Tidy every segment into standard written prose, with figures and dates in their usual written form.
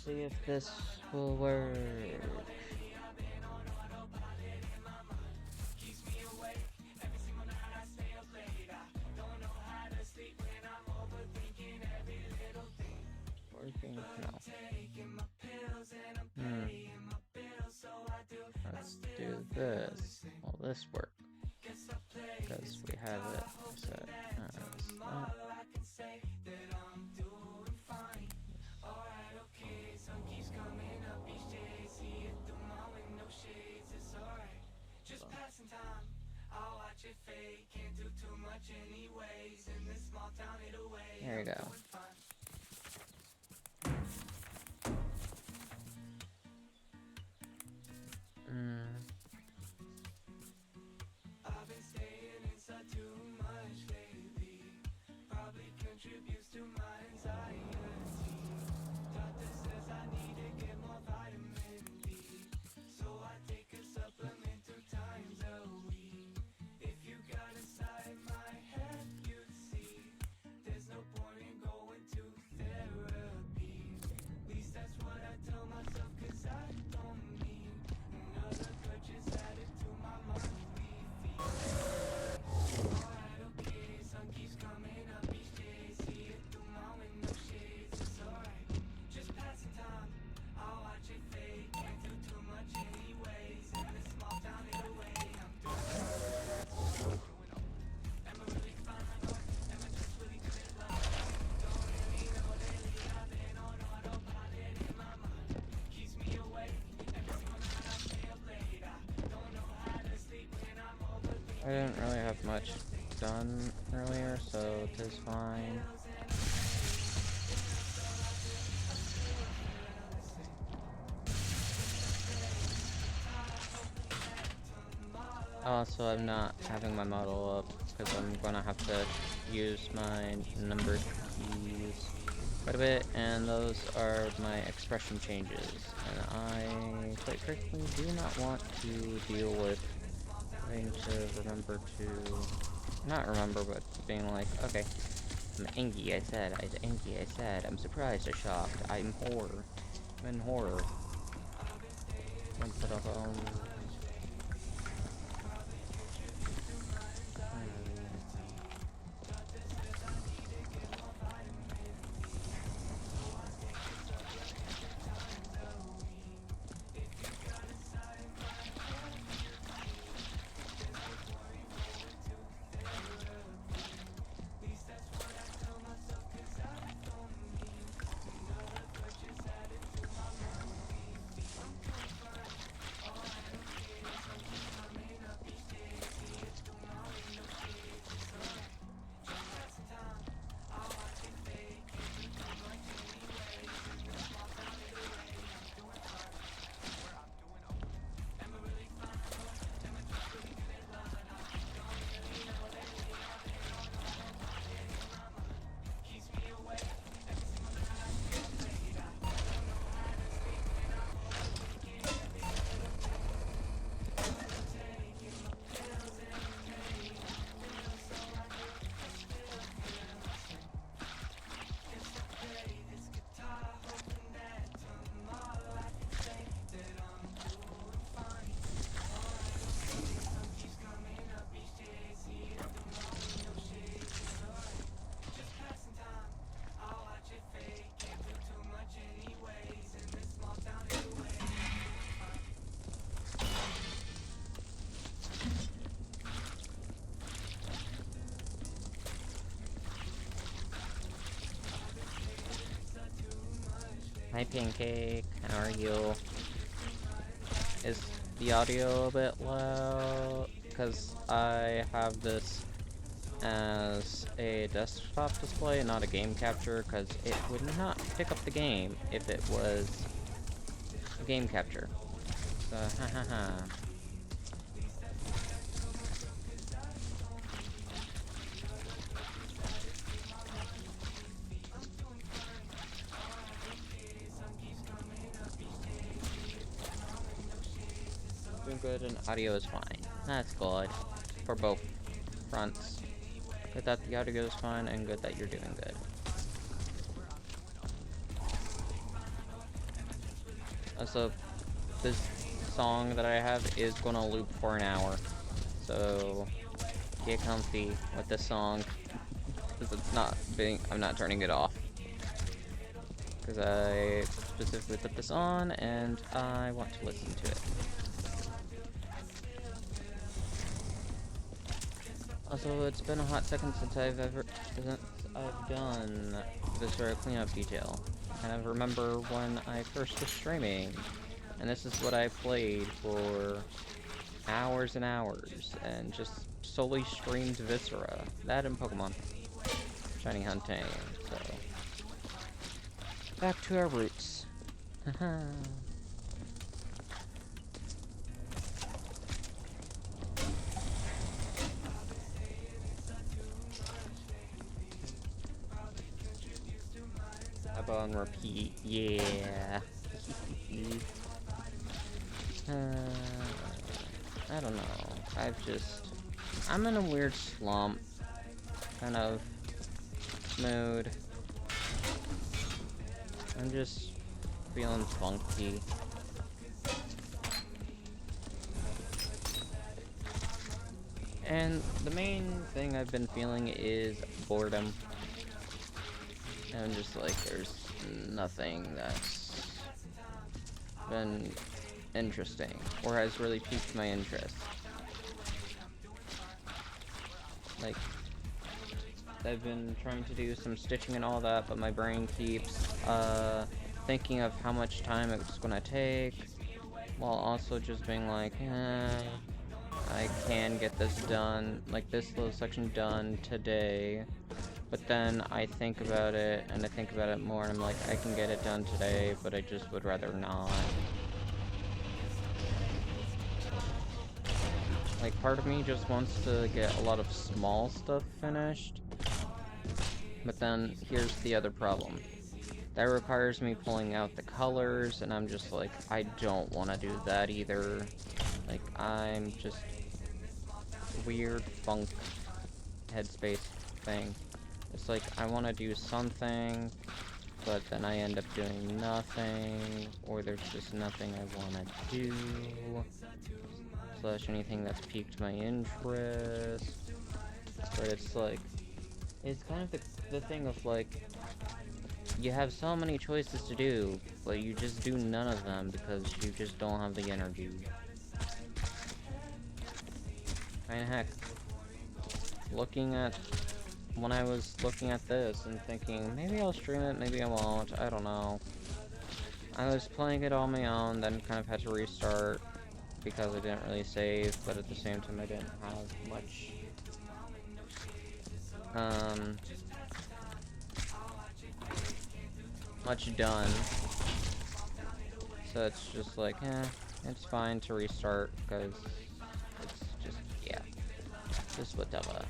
see if this will work. Working? No. Let's do this. Will this work? Because we have it set as that. There you go. I didn't really have much done earlier, so it is fine. Also, I'm not having my model up because I'm gonna have to use my number keys quite a bit, and those are my expression changes. And I, quite frankly, do not want to deal with having to remember to, not remember, but being like, okay, I'm angry, I said, I'm surprised, I'm shocked, I'm horror, I'm in horror. Hi Pancake, how are you? Is the audio a bit loud? Because I have this as a desktop display, not a game capture, because it would not pick up the game if it was a game capture. So, ha. Doing good and audio is fine. That's good. For both fronts. Good that the audio is fine and good that you're doing good. Also, this song that I have is gonna loop for an hour. So, get comfy with this song. Because I'm not turning it off. Because I specifically put this on and I want to listen to it. Also, it's been a hot second since I've done this sort of cleanup detail. And I remember when I first was streaming, and this is what I played for hours and hours, and just solely streamed Viscera. That and Pokemon. Shiny hunting, so... Back to our roots. Haha. Up on repeat, yeah. I don't know. I'm in a weird slump kind of mood. I'm just feeling funky. And the main thing I've been feeling is boredom. And just like, there's nothing that's been interesting or has really piqued my interest. Like, I've been trying to do some stitching and all that, but my brain keeps thinking of how much time it's gonna take, while also just being like, I can get this done, like this little section done today. But then I think about it, and I think about it more, and I'm like, I can get it done today, but I just would rather not. Like, part of me just wants to get a lot of small stuff finished. But then, here's the other problem. That requires me pulling out the colors, and I'm just like, I don't want to do that either. Like, I'm just... weird funk headspace thing. It's like, I want to do something, but then I end up doing nothing, or there's just nothing I want to do, slash anything that's piqued my interest. But it's like, it's kind of the thing of like, you have so many choices to do, but you just do none of them because you just don't have the energy. Kinda heck. When I was looking at this and thinking, maybe I'll stream it, maybe I won't, I don't know. I was playing it on my own, then kind of had to restart because I didn't really save, but at the same time I didn't have much done. So it's just like, it's fine to restart because it's just, yeah, just whatever.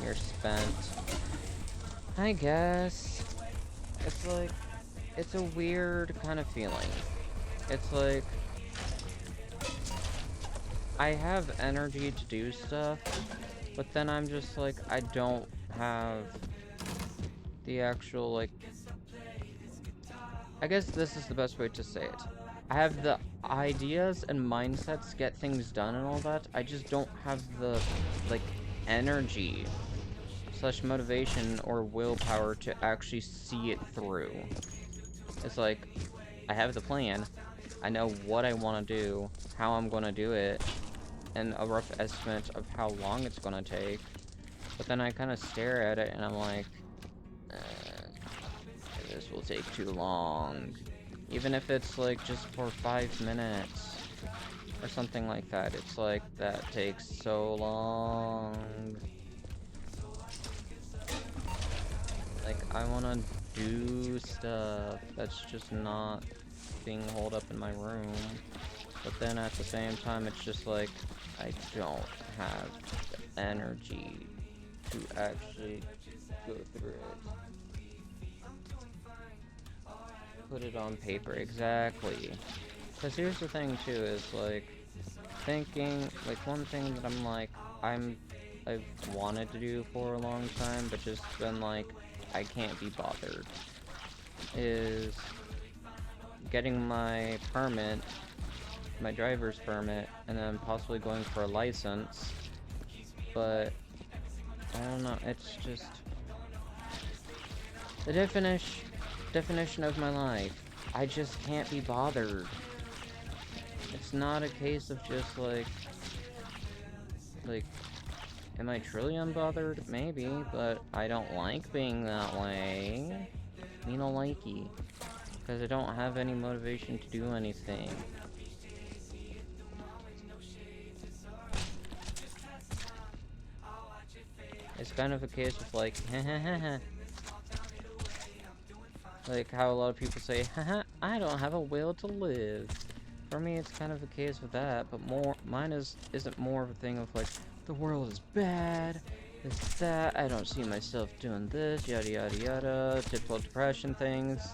You're spent. I guess. It's like, it's a weird kind of feeling. It's like, I have energy to do stuff, but then I'm just like, I don't have the actual, like, I guess this is the best way to say it. I have the ideas and mindsets to get things done and all that, I just don't have the, like, energy slash motivation or willpower to actually see it through. It's like, I have the plan, I know what I want to do, how I'm going to do it, and a rough estimate of how long it's going to take, but then I kind of stare at it and I'm like, this will take too long. Even if it's like just for 5 minutes or something like that, it's like, that takes so long. Like, I want to do stuff that's just not being holed up in my room. But then at the same time, it's just like, I don't have the energy to actually go through it. Put it on paper, exactly. Because here's the thing too, is like, thinking, like, one thing that I'm like, I've wanted to do for a long time, but just been like, I can't be bothered, is getting my permit, my driver's permit, and then possibly going for a license. But I don't know, it's just the definition of my life. I just can't be bothered. It's not a case of just like, am I truly unbothered? Maybe, but I don't like being that way. Me no likey. Because I don't have any motivation to do anything. It's kind of a case of like, like how a lot of people say, haha, I don't have a will to live. For me, it's kind of a case of that, but mine isn't more of a thing of like, the world is bad, this, that, I don't see myself doing this, yada yada yada, typical depression things.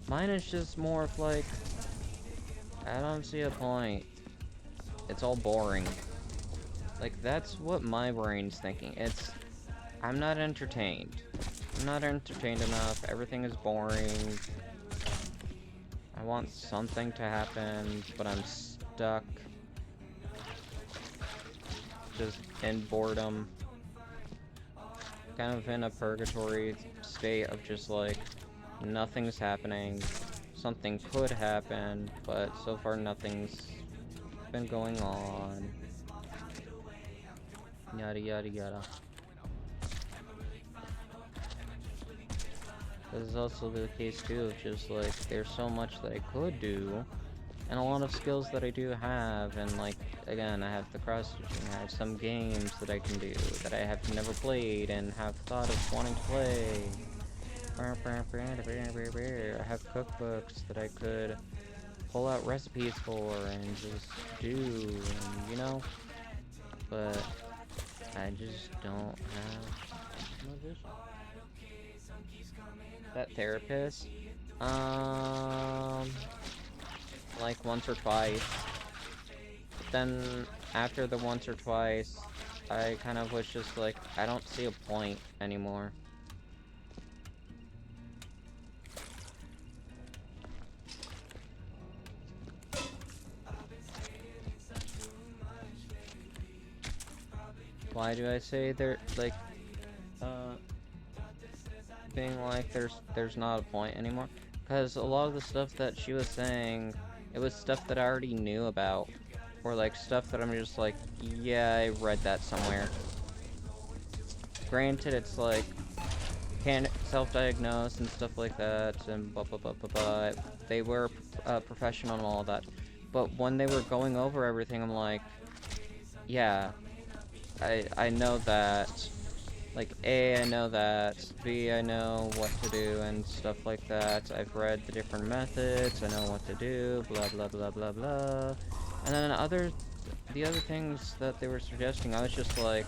Mine is just more of like, I don't see a point. It's all boring. Like, that's what my brain's thinking. I'm not entertained. I'm not entertained enough. Everything is boring. I want something to happen, but I'm stuck. Just in boredom. Kind of in a purgatory state of just like, nothing's happening. Something could happen, but so far nothing's been going on. Yada yada yada. This is also the case too of just like, there's so much that I could do, and a lot of skills that I do have, and like, again, I have the cross-stitching, I have some games that I can do, that I have never played, and have thought of wanting to play. I have cookbooks that I could pull out recipes for, and just do, and, you know, but I just don't have no vision. That therapist, like once or twice. But then after the once or twice, I kind of was just like, I don't see a point anymore. Why do I say they're like, being like there's not a point anymore? Because a lot of the stuff that she was saying, it was stuff that I already knew about, or like stuff that I'm just like, yeah, I read that somewhere. Granted, it's like can't self-diagnose and stuff like that, and blah blah blah blah blah. They were professional and all of that, but when they were going over everything, I'm like, yeah, I know that. Like, A, I know that, B, I know what to do, and stuff like that. I've read the different methods, I know what to do, blah blah blah blah blah. And then the other things that they were suggesting, I was just like,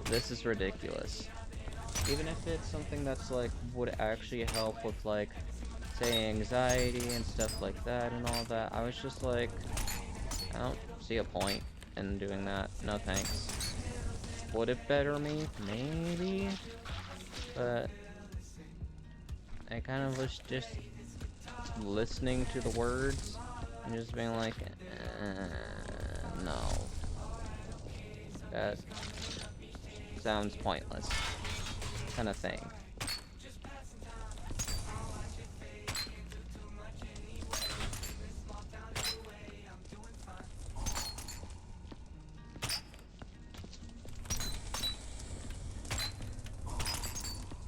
this is ridiculous. Even if it's something that's like, would actually help with like, say, anxiety and stuff like that and all that, I was just like, I don't see a point in doing that, no thanks. Would it better me? Maybe. But I kind of was just listening to the words and just being like, no. That sounds pointless. Kind of thing.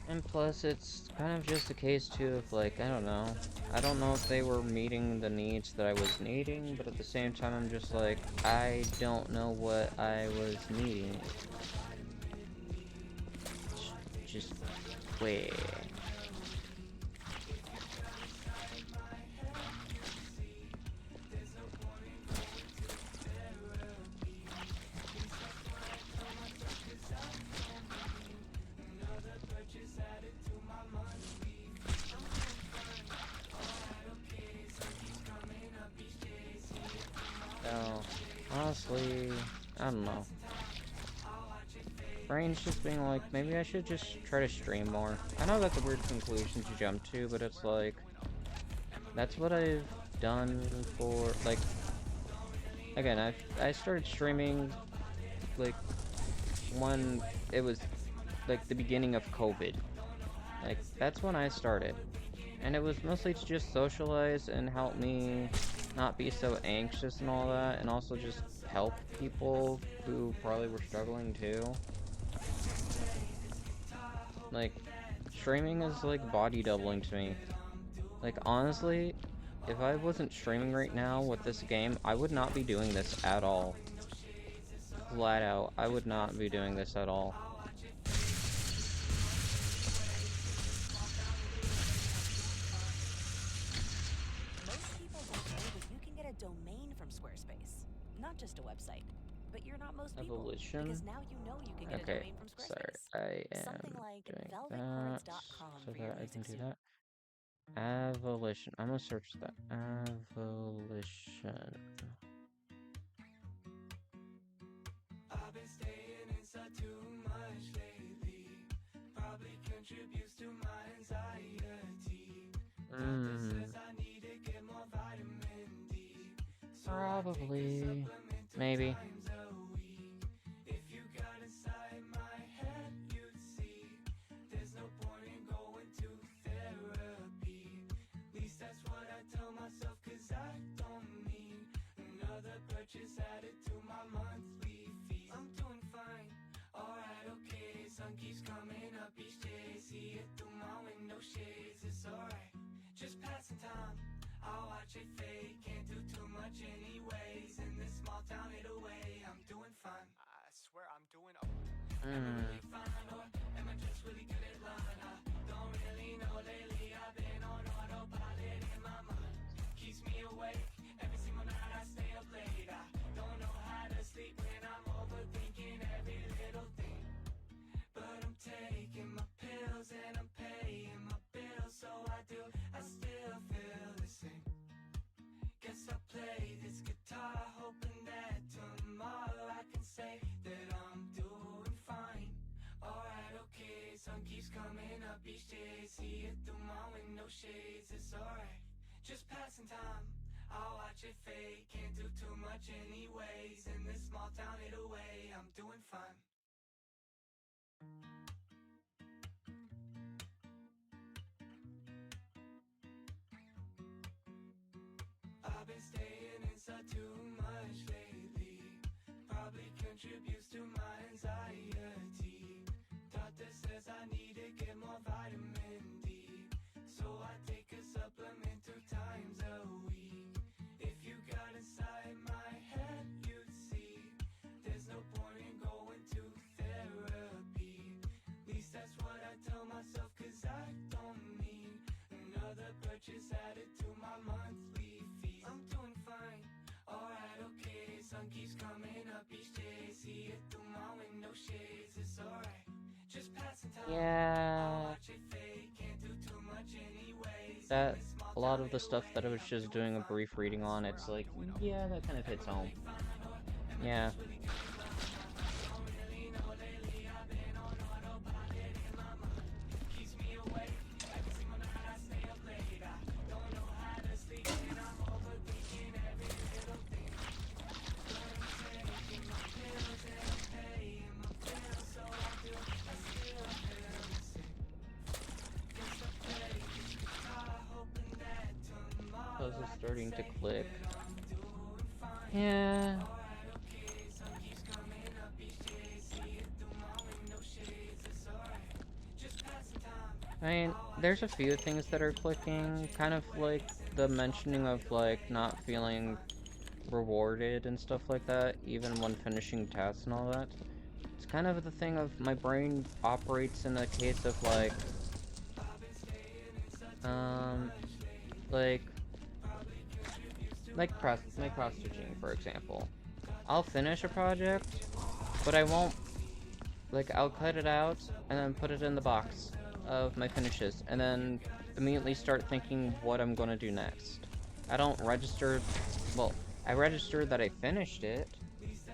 And plus, it's kind of just a case, too, of, like, I don't know. I don't know if they were meeting the needs that I was needing, but at the same time, I'm just like, I don't know what I was needing. Just wait. So, honestly, I don't know. Brain's just being like, maybe I should just try to stream more. I know that's a weird conclusion to jump to, but it's like, That's what I've done for, like, again, I started streaming, like, when it was, like, the beginning of COVID. Like, that's when I started. And it was mostly to just socialize and help me not be so anxious and all that, and also just help people who probably were struggling too. Like, streaming is like body doubling to me. Like, honestly, if I wasn't streaming right now with this game, I would not be doing this at all. Flat out, I would not be doing this at all. Most people don't know that you can get a domain from Squarespace, not just a website. But you're not most people, because Evolution? now you know you can get a Okay, domain from sorry, Squarespace. I Something am like doing that velvetcards.com so for your that I can music do suite. that. Evolution. I'm gonna search that. Evolution. I've been staying inside too much lately. Probably contributes to my anxiety. Doctor says I need to get more vitamin D. So Probably. Maybe. times a week. If you got inside my head, you'd see. There's no point in going to therapy. At least that's what I tell myself, cause I don't need another purchase added to my monthly fees. I'm doing fine, alright, okay. Sun keeps coming up each day. See it through my window shades, it's alright. Just passing time, I'll watch it fade. Can't do too much anyways. In this small town, it away. I'm doing fine, I swear I'm doing am I really fine, or am I just really good at lying? I don't really know lately. I've been on autopilot in my mind. Keeps me awake every single night. I stay up late. I don't know how to sleep when I'm overthinking every little thing. But I'm taking my pills and I'm paying my bills, so I do. I still feel the same. Guess I'll play this guitar, hoping that tomorrow I can say that I'm doing fine. Alright, okay, sun keeps coming up each day. See it through my window shades, it's alright. Just passing time, I'll watch it fade. Can't do too much anyways. In this small town, it away. I'm doing fine. I've been staying inside too much lately. Probably contributes to my anxiety. Doctor says I need to get more vitamin D. So I take a supplement 2 times a week. If you got inside my head, you'd see. There's no point in going to therapy. At least that's what I tell myself, cause I don't need another purchase added to my monthly fees. I'm doing fine, alright, okay. Sun keeps coming up each day. See it through my window shades, it's alright. Just passing time. Yeah. Watch it fade, can't do too much anyways. That, a lot of the stuff that I was just doing a brief reading on, it's like, yeah, that kind of hits home. Yeah. Those are starting to click. Yeah. I mean, there's a few things that are clicking, kind of like the mentioning of like not feeling rewarded and stuff like that, even when finishing tasks and all that. It's kind of the thing of my brain operates in the case of um, like, like cross-stitching, for example. I'll finish a project, but I won't, like, I'll cut it out and then put it in the box of my finishes, and then immediately start thinking what I'm gonna do next. I don't register, well, I register that I finished it,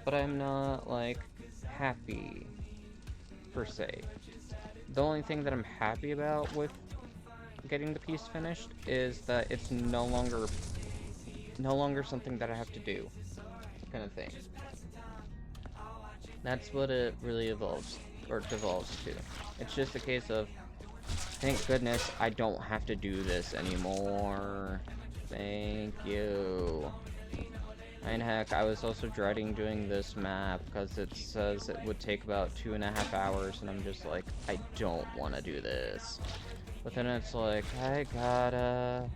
but I'm not, like, happy, per se. The only thing that I'm happy about with getting the piece finished is that it's no longer something that I have to do, kind of thing. That's what it really evolves or devolves to. It's just a case of, thank goodness I don't have to do this anymore. Thank you. And heck, I was also dreading doing this map because it says it would take about 2.5 hours, and I'm just like, I don't want to do this. But then it's like, I gotta.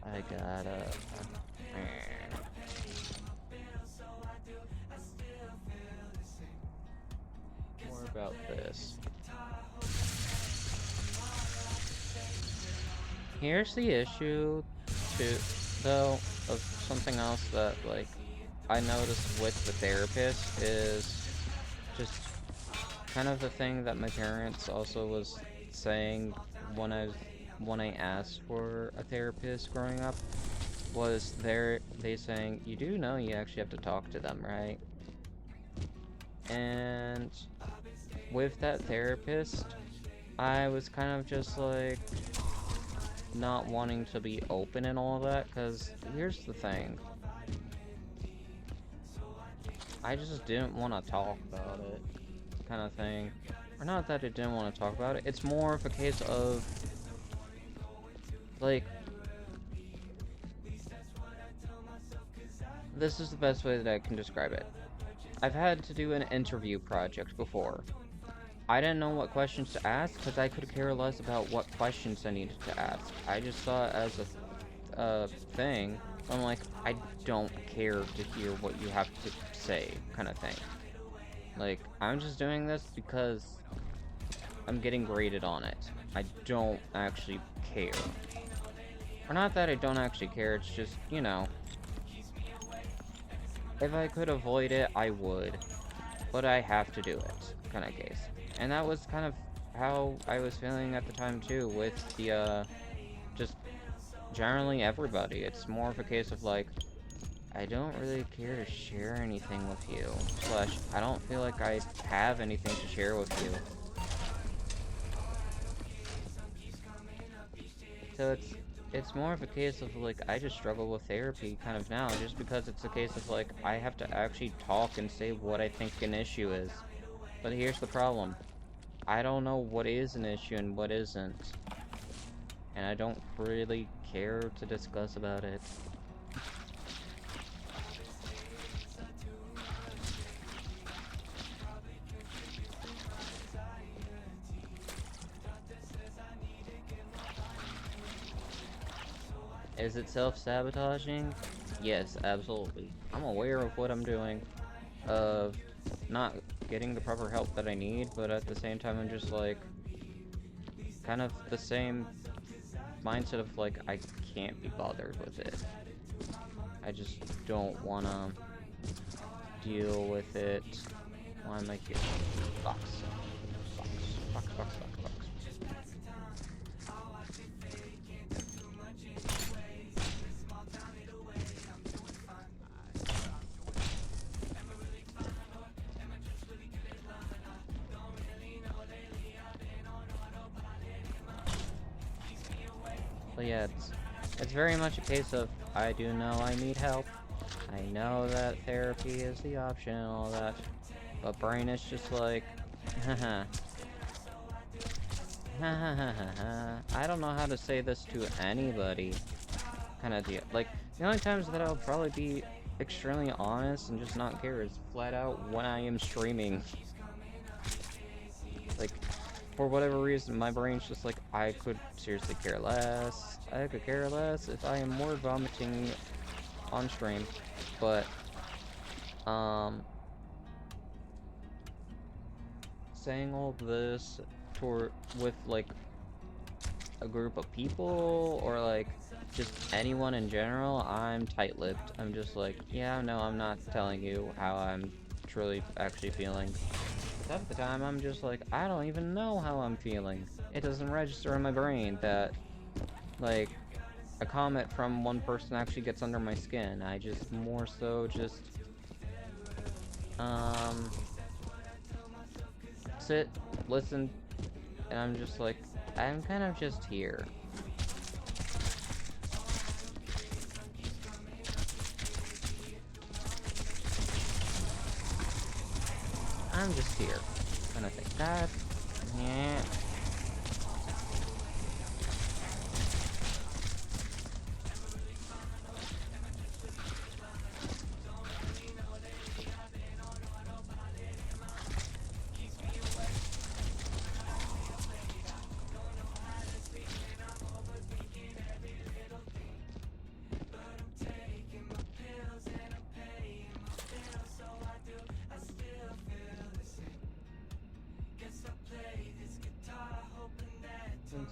More about this. Here's the issue, too, though, of something else that, like, I noticed with the therapist is just kind of the thing that my parents also was saying when I asked for a therapist growing up, was they saying, you do know you actually have to talk to them, right? And with that therapist, I was kind of just like not wanting to be open and all that, because here's the thing. I just didn't want to talk about it, kind of thing. Or not that I didn't want to talk about it, it's more of a case of, like, this is the best way that I can describe it. I've had to do an interview project before. I didn't know what questions to ask because I could care less about what questions I needed to ask. I just saw it as a thing. I'm like, I don't care to hear what you have to say, kind of thing. Like, I'm just doing this because I'm getting graded on it. I don't actually care. Or not that I don't actually care, it's just, you know, if I could avoid it, I would. But I have to do it, kind of case. And that was kind of how I was feeling at the time too, with the, just generally everybody. It's more of a case of like, I don't really care to share anything with you. Slash, I don't feel like I have anything to share with you. So it's more of a case of like, I just struggle with therapy kind of now, just because it's a case of like, I have to actually talk and say what I think an issue is. But here's the problem. I don't know what is an issue and what isn't. And I don't really care to discuss about it. Is it self-sabotaging? Yes, absolutely. I'm aware of what I'm doing, of not getting the proper help that I need, but at the same time I'm just like, kind of the same mindset of like, I can't be bothered with it. I just don't wanna deal with it. Why am I here? Fox. Fox. Fox, Fox, Fox, Fox. But yeah, it's very much a case of, I do know I need help. I know that therapy is the option and all that. But brain is just like, haha. I don't know how to say this to anybody. Kind of deal. Like, the only times that I'll probably be extremely honest and just not care is flat out when I am streaming. Like, for whatever reason, my brain's just like, I could seriously care less. I could care less if I am more vomiting on stream. But, saying all this with, like, a group of people, or, like, just anyone in general, I'm tight-lipped. I'm just like, yeah, no, I'm not telling you how I'm truly actually feeling. Half the time, I'm just like, I don't even know how I'm feeling. It doesn't register in my brain that, like, a comment from one person actually gets under my skin. I just more so just, sit, listen, and I'm just like, I'm kind of just here. I'm just here. Kind of think that. Yeah.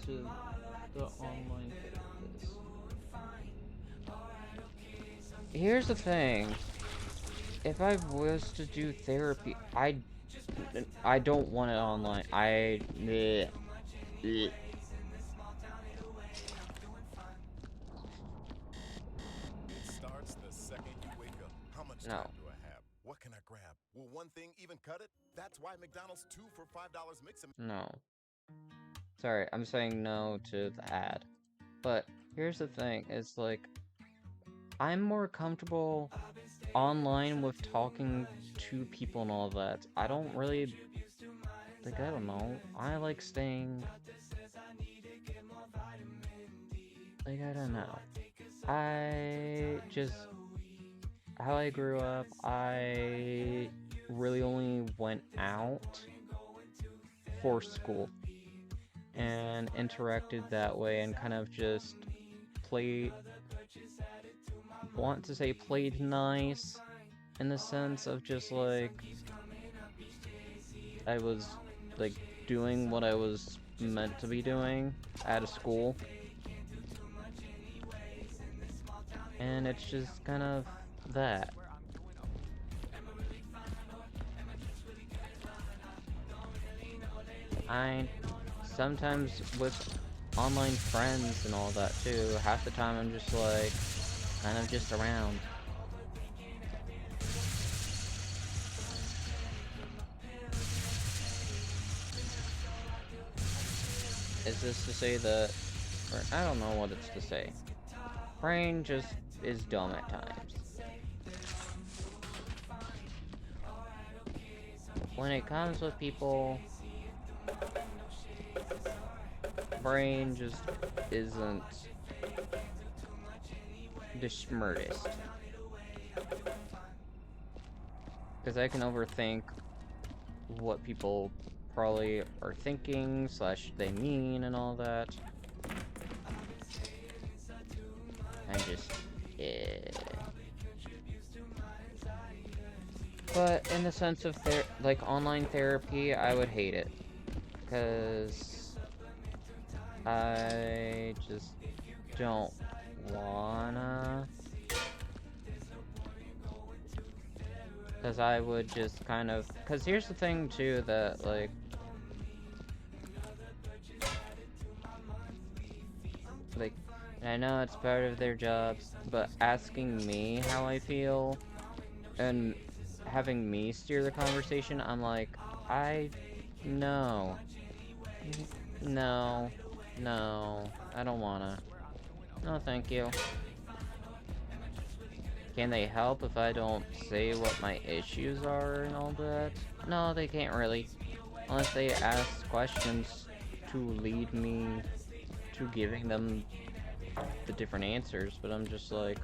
Into the online therapist. Here's the thing. If I was to do therapy, I don't want it online. Bleh. It starts the second you wake up. How much No. time do I have? What can I grab? Will one thing even cut it? That's why McDonald's 2 for $5 mix and No. Sorry, I'm saying no to the ad. But here's the thing, it's like, I'm more comfortable online with talking to people and all that. I don't really, like, I don't know. I like staying, like, I don't know. I just, how I grew up, I really only went out for school and interacted that way and kind of just played, want to say played nice in the sense of just like I was like doing what I was meant to be doing out of school, and it's just kind of that. I sometimes with online friends and all that too, half the time I'm just like kind of just around. Is this to say that, or I don't know what it's to say. Brain just is dumb at times. When it comes with people, brain just isn't the smartest. Because I can overthink what people probably are thinking / they mean and all that. I'm just, yeah. But in the sense of like online therapy, I would hate it. Because I just don't wanna. Because I would just kind of, because here's the thing too, that like I know it's part of their jobs, but asking me how I feel and having me steer the conversation, I'm like, no, I don't wanna. No, thank you. Can they help if I don't say what my issues are and all that? No, they can't really. Unless they ask questions to lead me to giving them the different answers, but I'm just like,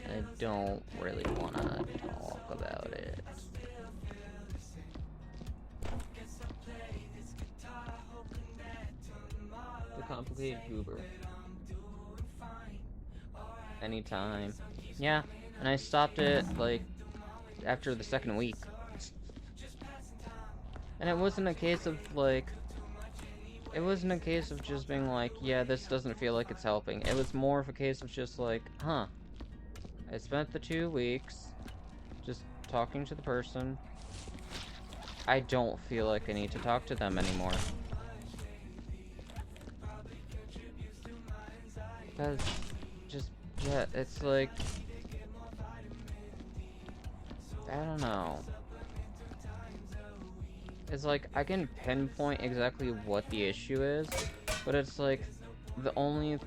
I don't really want to talk about it. The complicated goober. Anytime. Yeah, and I stopped it, like, after the second week. And it wasn't a case of, like, it wasn't a case of just being like, yeah, this doesn't feel like it's helping. It was more of a case of just like, huh. I spent the 2 weeks just talking to the person. I don't feel like I need to talk to them anymore. Because, just, yeah, it's like, I don't know. It's like, I can pinpoint exactly what the issue is, but it's like, the only,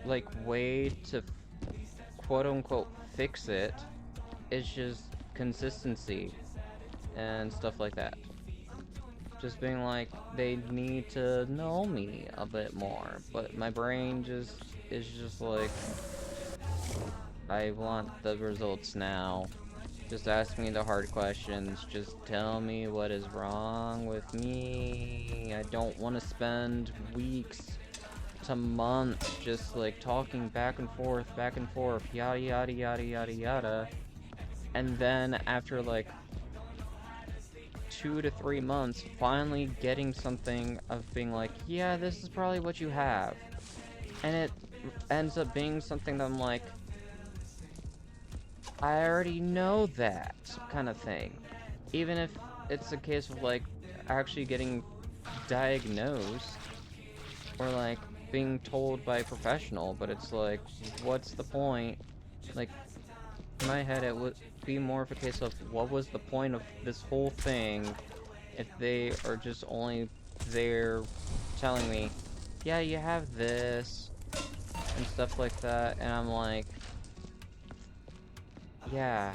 like, way to quote-unquote fix it is just consistency. and stuff like that. Just being like, they need to know me a bit more, but my brain just is just like, I want the results now. Just ask me the hard questions. Just tell me what is wrong with me. I don't want to spend weeks to months just like talking back and forth, yada yada yada yada yada. And then after like 2 to 3 months, finally getting something of being like, yeah, this is probably what you have. And it ends up being something that I'm like, I already know that kind of thing. Even if it's a case of like actually getting diagnosed or like being told by a professional, but it's like, what's the point? Like, in my head, it would be more of a case of what was the point of this whole thing if they are just only there telling me, yeah, you have this and stuff like that, and I'm like, yeah,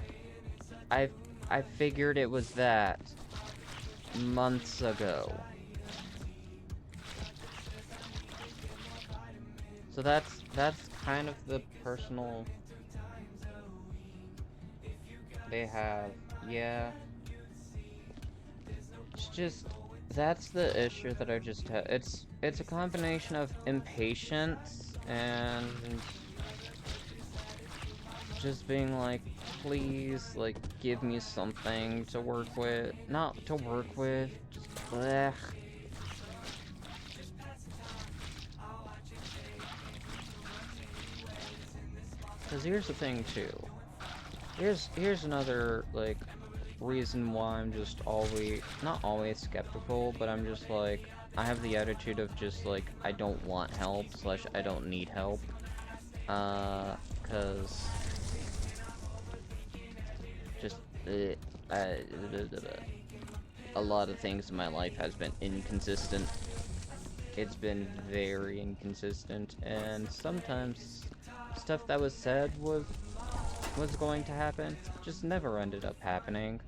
I figured it was that months ago. So that's kind of the personal they have. Yeah. It's just, that's the issue that I just had. It's a combination of impatience and just being like, please, like, give me something to work with. Not to work with, just blech. Because here's the thing, too. Here's another, like, reason why I'm just always, not always skeptical, but I'm just like, I have the attitude of just like, I don't want help, / I don't need help. Cause just, a lot of things in my life has been inconsistent. It's been very inconsistent, and sometimes stuff that was said was going to happen just never ended up happening.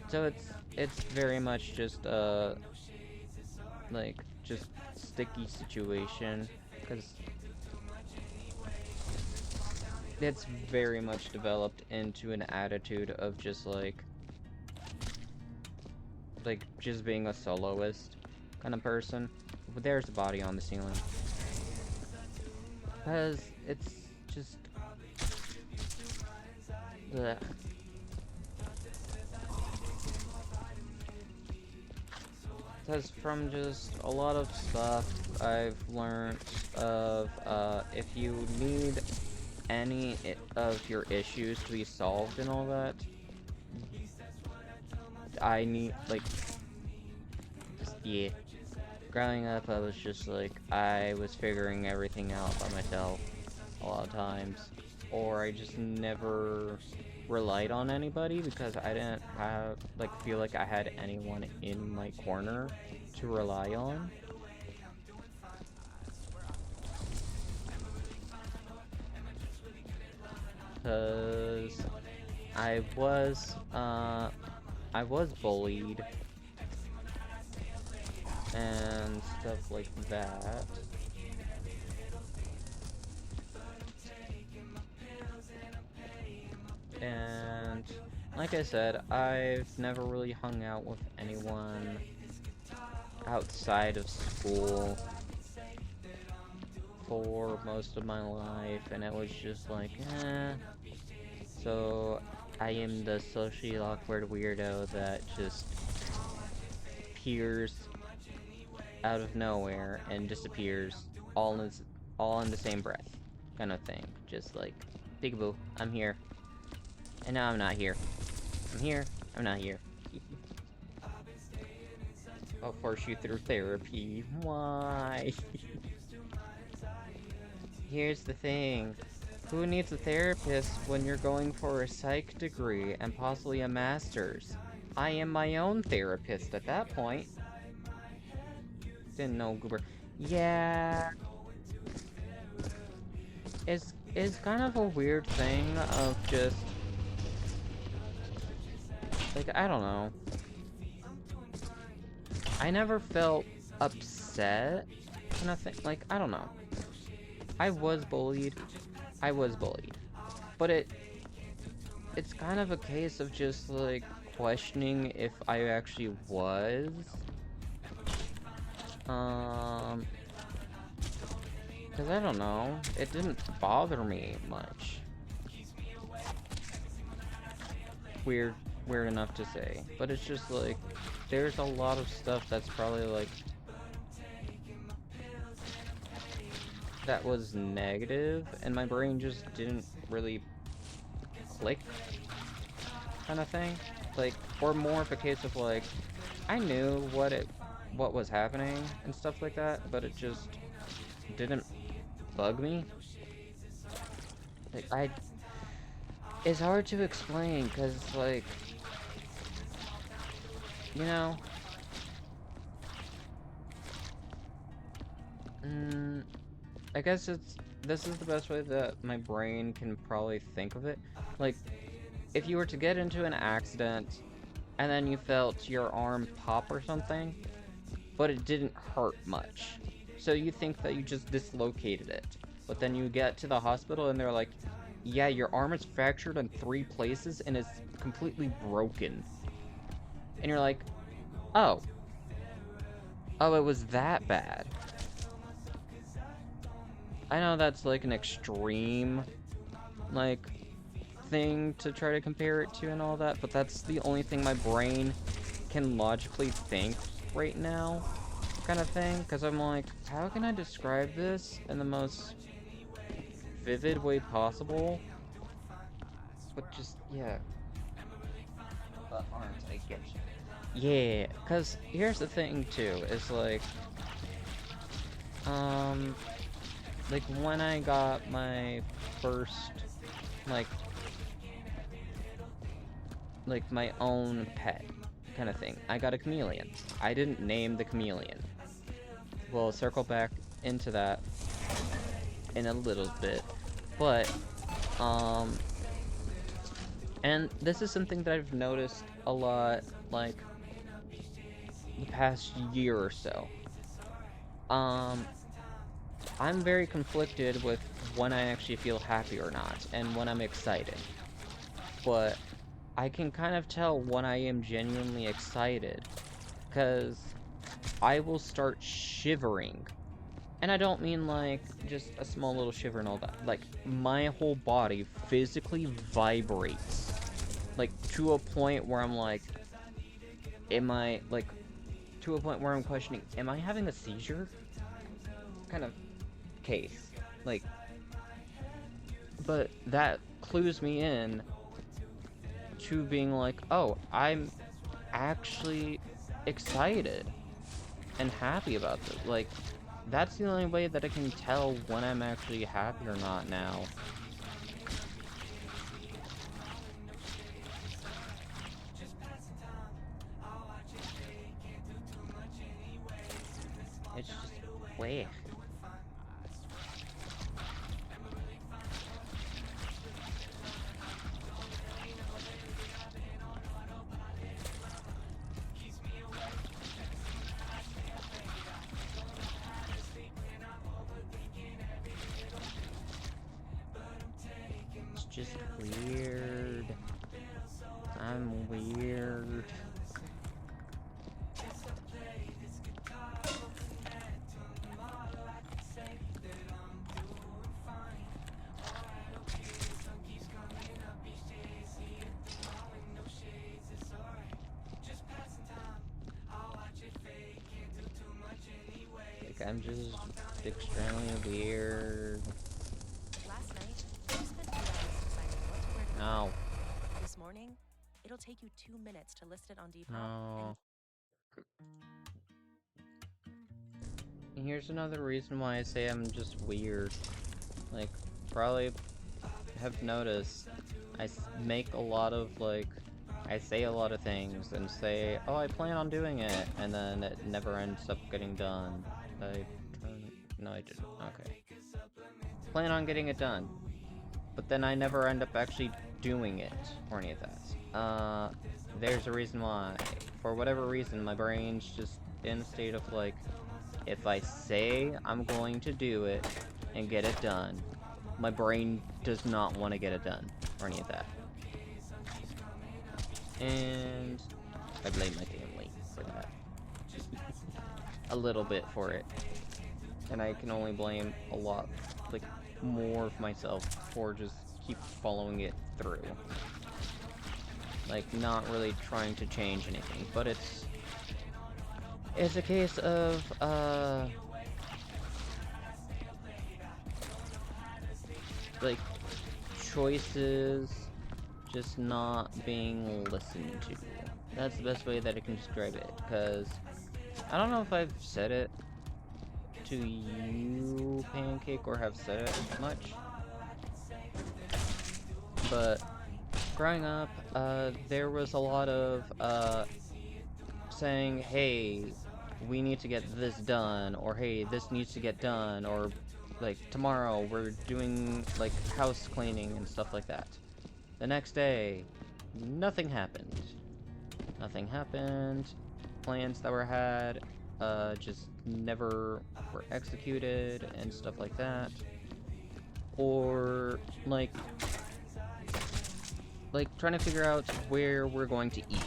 So it's very much just like just sticky situation, because it's very much developed into an attitude of just like just being a soloist kind of person. But there's a body on the ceiling, because it's just blech. Because from just a lot of stuff I've learned of, if you need any of your issues to be solved and all that, I need, like, just, yeah. Growing up, I was just like, I was figuring everything out by myself a lot of times. Or I just never relied on anybody because I didn't have, like, feel like I had anyone in my corner to rely on. Because I was bullied and stuff like that. And like I said, I've never really hung out with anyone outside of school for most of my life, and it was just like, eh. So I am the socially awkward weirdo that just appears out of nowhere and disappears all in the same breath, kind of thing. Just like, peekaboo, I'm here. And now I'm not here. I'm here, I'm not here. I'll force you through therapy. Why? Here's the thing. Who needs a therapist when you're going for a psych degree and possibly a master's? I am my own therapist at that point. Didn't know Goober. Yeah. It's kind of a weird thing of just Like, I don't know. I never felt upset, kind of thing. Like, I don't know. I was bullied. I was bullied. But it's kind of a case of just, like, questioning if I actually was. Because I don't know. It didn't bother me much. Weird enough to say. But it's just, like, there's a lot of stuff that's probably, like, that was negative, and my brain just didn't really click, kind of thing. Like, or more of a case of, like, I knew what was happening and stuff like that, but it just didn't bug me. Like, it's hard to explain, because, like, you know, I guess this is the best way that my brain can probably think of it. Like, if you were to get into an accident, and then you felt your arm pop or something, but it didn't hurt much. So you think that you just dislocated it. But then you get to the hospital and they're like, yeah, your arm is fractured in 3 places and is completely broken. And you're like, oh. Oh, it was that bad. I know that's like an extreme, like, thing to try to compare it to and all that, but that's the only thing my brain can logically think right now, kind of thing, because I'm like, how can I describe this in the most vivid way possible? But just, yeah. But aren't, I get you. Yeah, because here's the thing, too, is like, like, when I got my first, like, my own pet kind of thing, I got a chameleon. I didn't name the chameleon. We'll circle back into that in a little bit, but, and this is something that I've noticed a lot, like, the past year or so. I'm very conflicted with when I actually feel happy or not, and when I'm excited. But I can kind of tell when I am genuinely excited, because I will start shivering. And I don't mean, like, just a small little shiver and all that. Like, my whole body physically vibrates. Like, to a point where I'm like, to a point where I'm questioning, am I having a seizure? Kind of case. Like, but that clues me in to being like, oh, I'm actually excited and happy about this. Like, that's the only way that I can tell when I'm actually happy or not now. It's just way. It's just weird. I'm weird. Like, I'm just extremely weird. Last night, you spent 2 hours deciding what to wear to No. bed. This morning, it'll take you 2 minutes to list it on Depop. No. And here's another reason why I say I'm just weird. Like, probably have noticed, I make a lot of, like, I say a lot of things and say, oh, I plan on doing it, and then it never ends up getting done. No, I didn't. Okay. Plan on getting it done. But then I never end up actually doing it, or any of that. there's a reason why. For whatever reason, my brain's just in a state of like, if I say I'm going to do it and get it done, my brain does not want to get it done, or any of that. And I blame my family for that. A little bit for it. And I can only blame a lot, like, more of myself for just keep following it through. Like, not really trying to change anything, but it's a case of, like, choices just not being listened to. That's the best way that I can describe it, because I don't know if I've said it to you, Pancake, or have said it much, but growing up, there was a lot of, saying, hey, we need to get this done, or hey, this needs to get done, or like, tomorrow we're doing, like, house cleaning and stuff like that. The next day, nothing happened. Nothing happened. Plans that were had, just never were executed and stuff like that. Or, like trying to figure out where we're going to eat.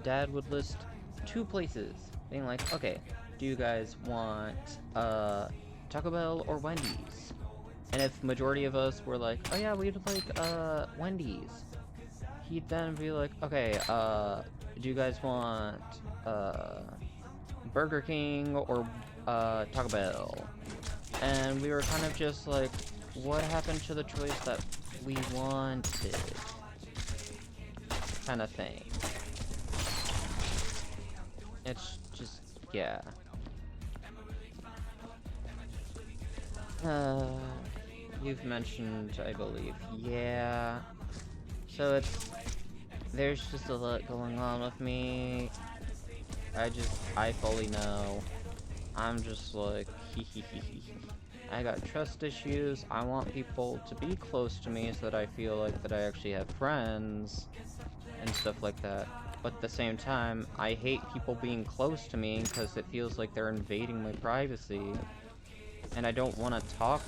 Dad would list 2 places, being like, okay, do you guys want, Taco Bell or Wendy's? And if majority of us were like, oh yeah, we'd like, Wendy's, he'd then be like, okay, do you guys want, Burger King or, Taco Bell? And we were kind of just like, what happened to the choice that we wanted? Kind of thing. It's just, yeah. You've mentioned, I believe, yeah. So there's just a lot going on with me. I fully know. I'm just like, I got trust issues. I want people to be close to me so that I feel like that I actually have friends and stuff like that. But at the same time, I hate people being close to me because it feels like they're invading my privacy. And I don't want to talk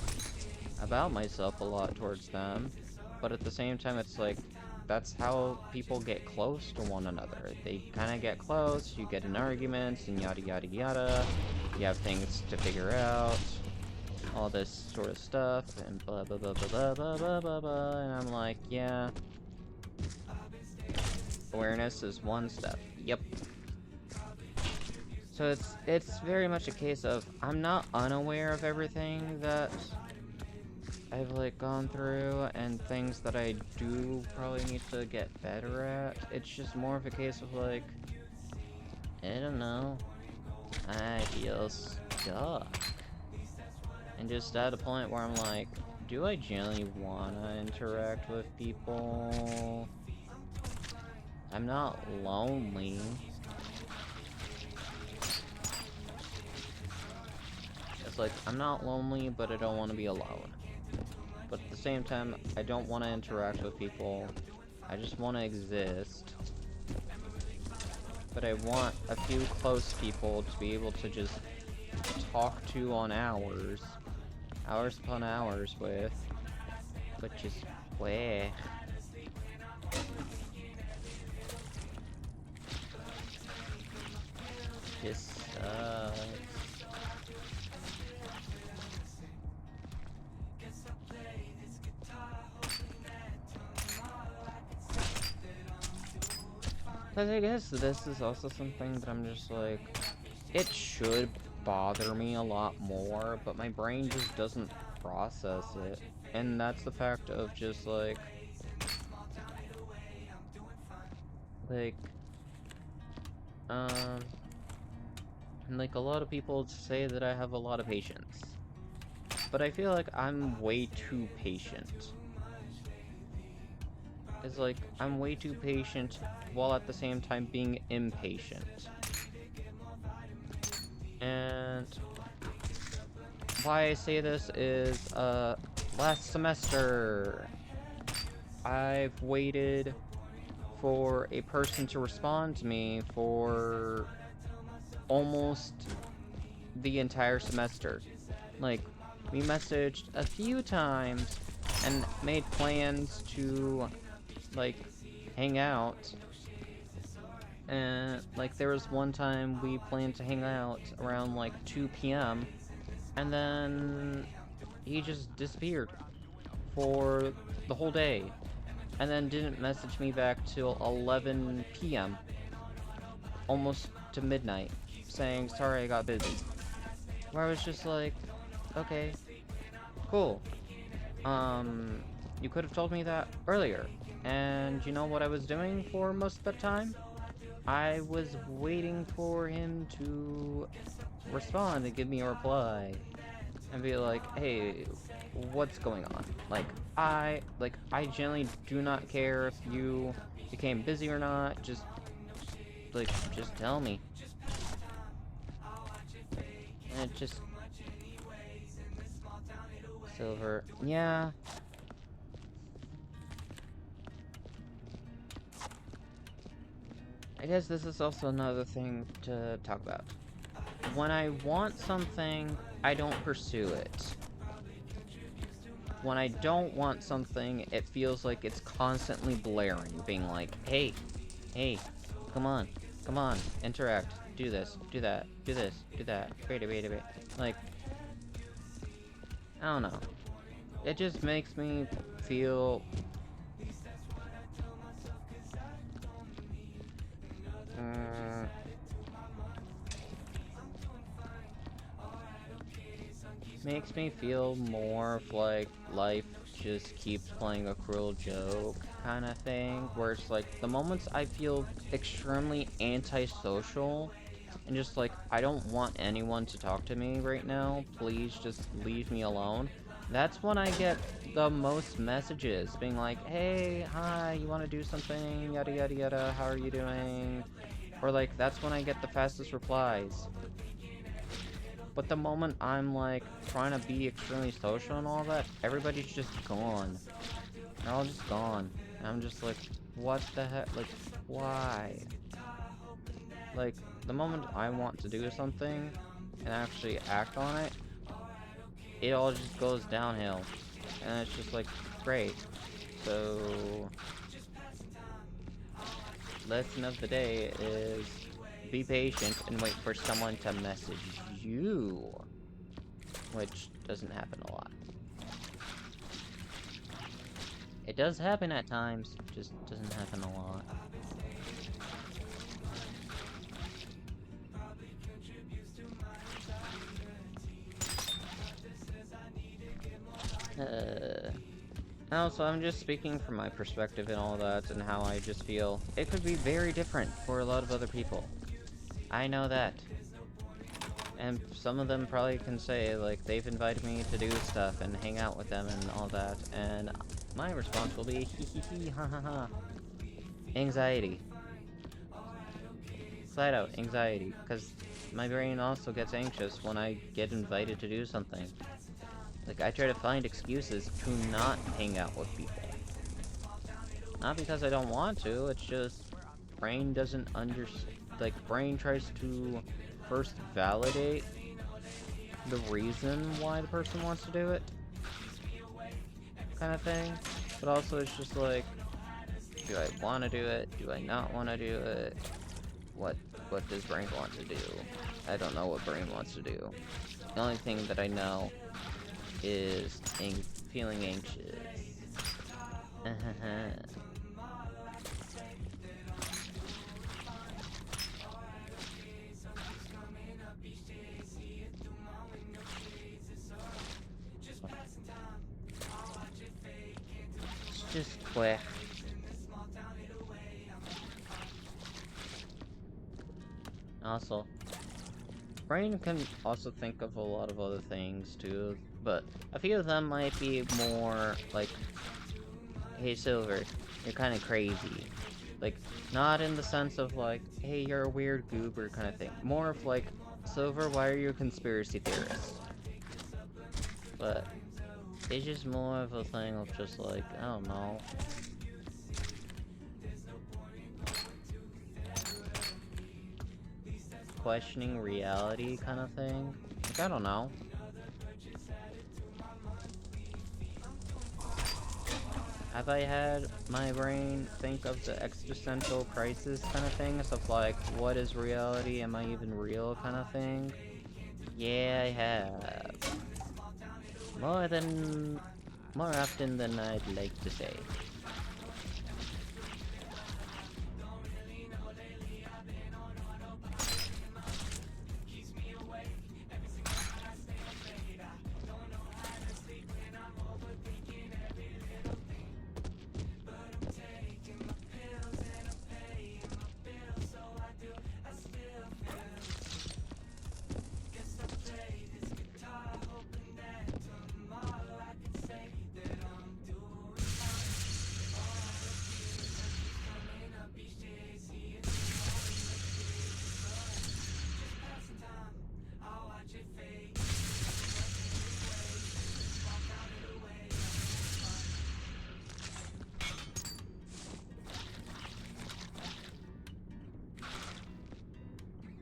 about myself a lot towards them. But at the same time, it's like, that's how people get close to one another. They kind of get close, you get in arguments, and yada yada yada. You have things to figure out. All this sort of stuff, and blah blah blah blah blah blah blah blah blah, and I'm like, yeah. Awareness is one step. Yep. So it's very much a case of, I'm not unaware of everything that I've, like, gone through, and things that I do probably need to get better at. It's just more of a case of, like, I don't know, I feel stuck. And just at a point where I'm like, do I genuinely want to interact with people? I'm not lonely. It's like, I'm not lonely, but I don't want to be alone. But at the same time, I don't want to interact with people. I just want to exist. But I want a few close people to be able to just talk to on hours upon hours with, but just where? Just sucks. Cause I guess this is also something that I'm just like, it should bother me a lot more, but my brain just doesn't process it. And that's the fact of just like like a lot of people say that I have a lot of patience, but I feel like I'm way too patient. It's like, I'm way too patient while at the same time being impatient. And why I say this is, last semester, I've waited for a person to respond to me for almost the entire semester. Like, we messaged a few times and made plans to, like, hang out. And, like, there was one time we planned to hang out around, like, 2 p.m. And then he just disappeared for the whole day. And then didn't message me back till 11 p.m. Almost to midnight, saying, sorry, I got busy. Where I was just like, okay, cool. You could have told me that earlier. And you know what I was doing for most of the time? I was waiting for him to respond and give me a reply. And be like, hey, what's going on? Like, I generally do not care if you became busy or not. Just tell me. And it just... Silver. Yeah. I guess this is also another thing to talk about. When I want something, I don't pursue it. When I don't want something, it feels like it's constantly blaring, being like, hey, come on, interact, do this, do that, do this, do that, wait. Like, I don't know. It just makes me feel... makes me feel more of like life just keeps playing a cruel joke kind of thing, where it's like the moments I feel extremely antisocial and just like I don't want anyone to talk to me right now, please just leave me alone, that's when I get the most messages being like, hey, hi, you want to do something, yada yada yada, how are you doing? Or like that's when I get the fastest replies. But the moment I'm like trying to be extremely social and all that, everybody's just gone. They're all just gone. And I'm just like, what the heck? Like, why? Like, the moment I want to do something and actually act on it, it all just goes downhill. And it's just like, great. So, lesson of the day is be patient and wait for someone to message you, which doesn't happen a lot. It does happen at times, just doesn't happen a lot. Also, I'm just speaking from my perspective and all that, and how I just feel it could be very different for a lot of other people. I know that. And some of them probably can say, like, they've invited me to do stuff and hang out with them and all that, and my response will be, hee hee hee, ha ha ha. Anxiety. Flat out, anxiety. Because my brain also gets anxious when I get invited to do something. Like, I try to find excuses to not hang out with people. Not because I don't want to, it's just brain doesn't like, brain tries to first validate the reason why the person wants to do it, kind of thing. But also it's just like, do I want to do it? Do I not want to do it? What does brain want to do? I don't know what brain wants to do. The only thing that I know is feeling anxious. It's just quick. Also, brain can also think of a lot of other things too, but a few of them might be more like, hey Silver, you're kind of crazy. Like, not in the sense of like, hey, you're a weird goober kind of thing. More of like, Silver, why are you a conspiracy theorist? But it's just more of a thing of just like, I don't know. questioning reality kind of thing. Like, I don't know. Have I had my brain think of the existential crisis kind of things of like, what is reality? Am I even real kind of thing? Yeah, I have. More often than I'd like to say.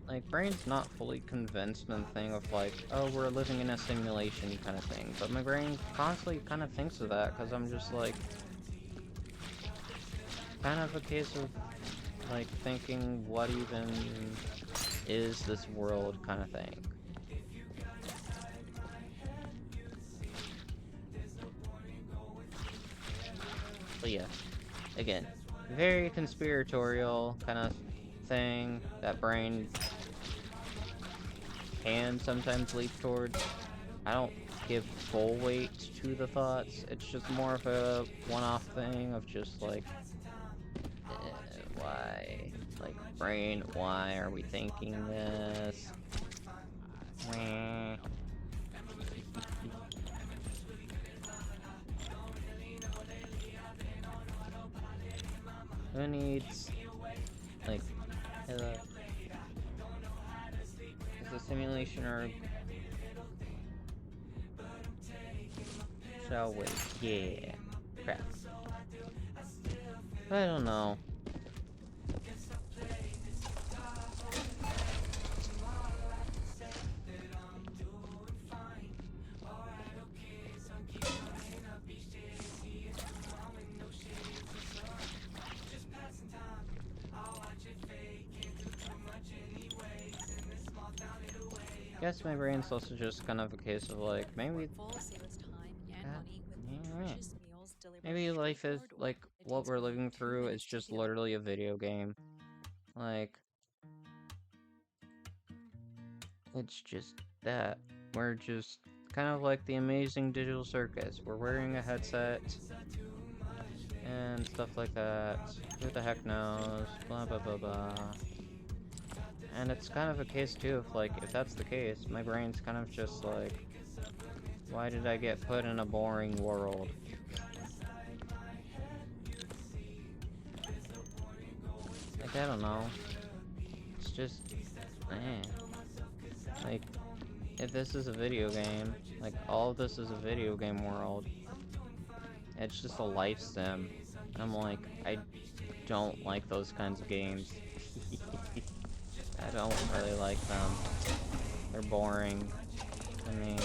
Like, brain's not fully convinced in the thing of like, oh, we're living in a simulation kind of thing, but my brain constantly kind of thinks of that, because I'm just like, kind of a case of like thinking what even is this world kind of thing. But yeah, again, very conspiratorial kind of thing that brain can sometimes leap towards. I don't give full weight to the thoughts. It's just more of a one-off thing of just like, why? Like, brain, why are we thinking this? Meh. Who needs, like, is a simulation or shall we? Yeah. Crap. I don't know. I guess my brain's also just kind of a case of like, maybe maybe life is like what we're living through is just literally a video game. Like, it's just that we're just kind of like the Amazing Digital Circus. We're wearing a headset and stuff like that. Who the heck knows? Blah blah blah blah. And it's kind of a case too of like, if that's the case, my brain's kind of just like, why did I get put in a boring world? Like, I don't know. It's just, like, if this is a video game, like, all of this is a video game world. It's just a life sim. And I'm like, I don't like those kinds of games. I don't really like them. They're boring. I mean...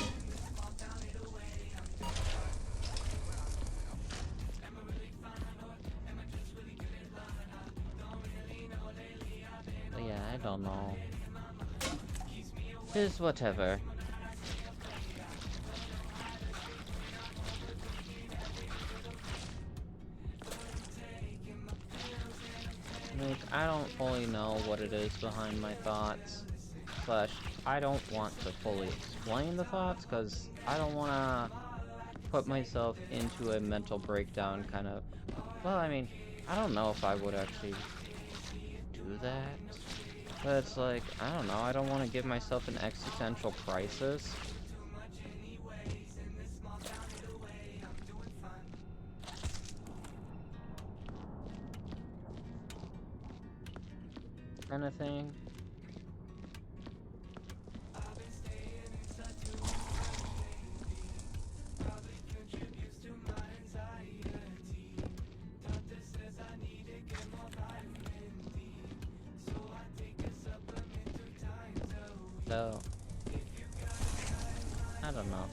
But yeah, I don't know. It's whatever. Like, I don't fully know what it is behind my thoughts. Slash, I don't want to fully explain the thoughts, because I don't want to put myself into a mental breakdown kind of... Well, I mean, I don't know if I would actually do that. But it's like, I don't know, I don't want to give myself an existential crisis. Kind of thing. So, I don't know.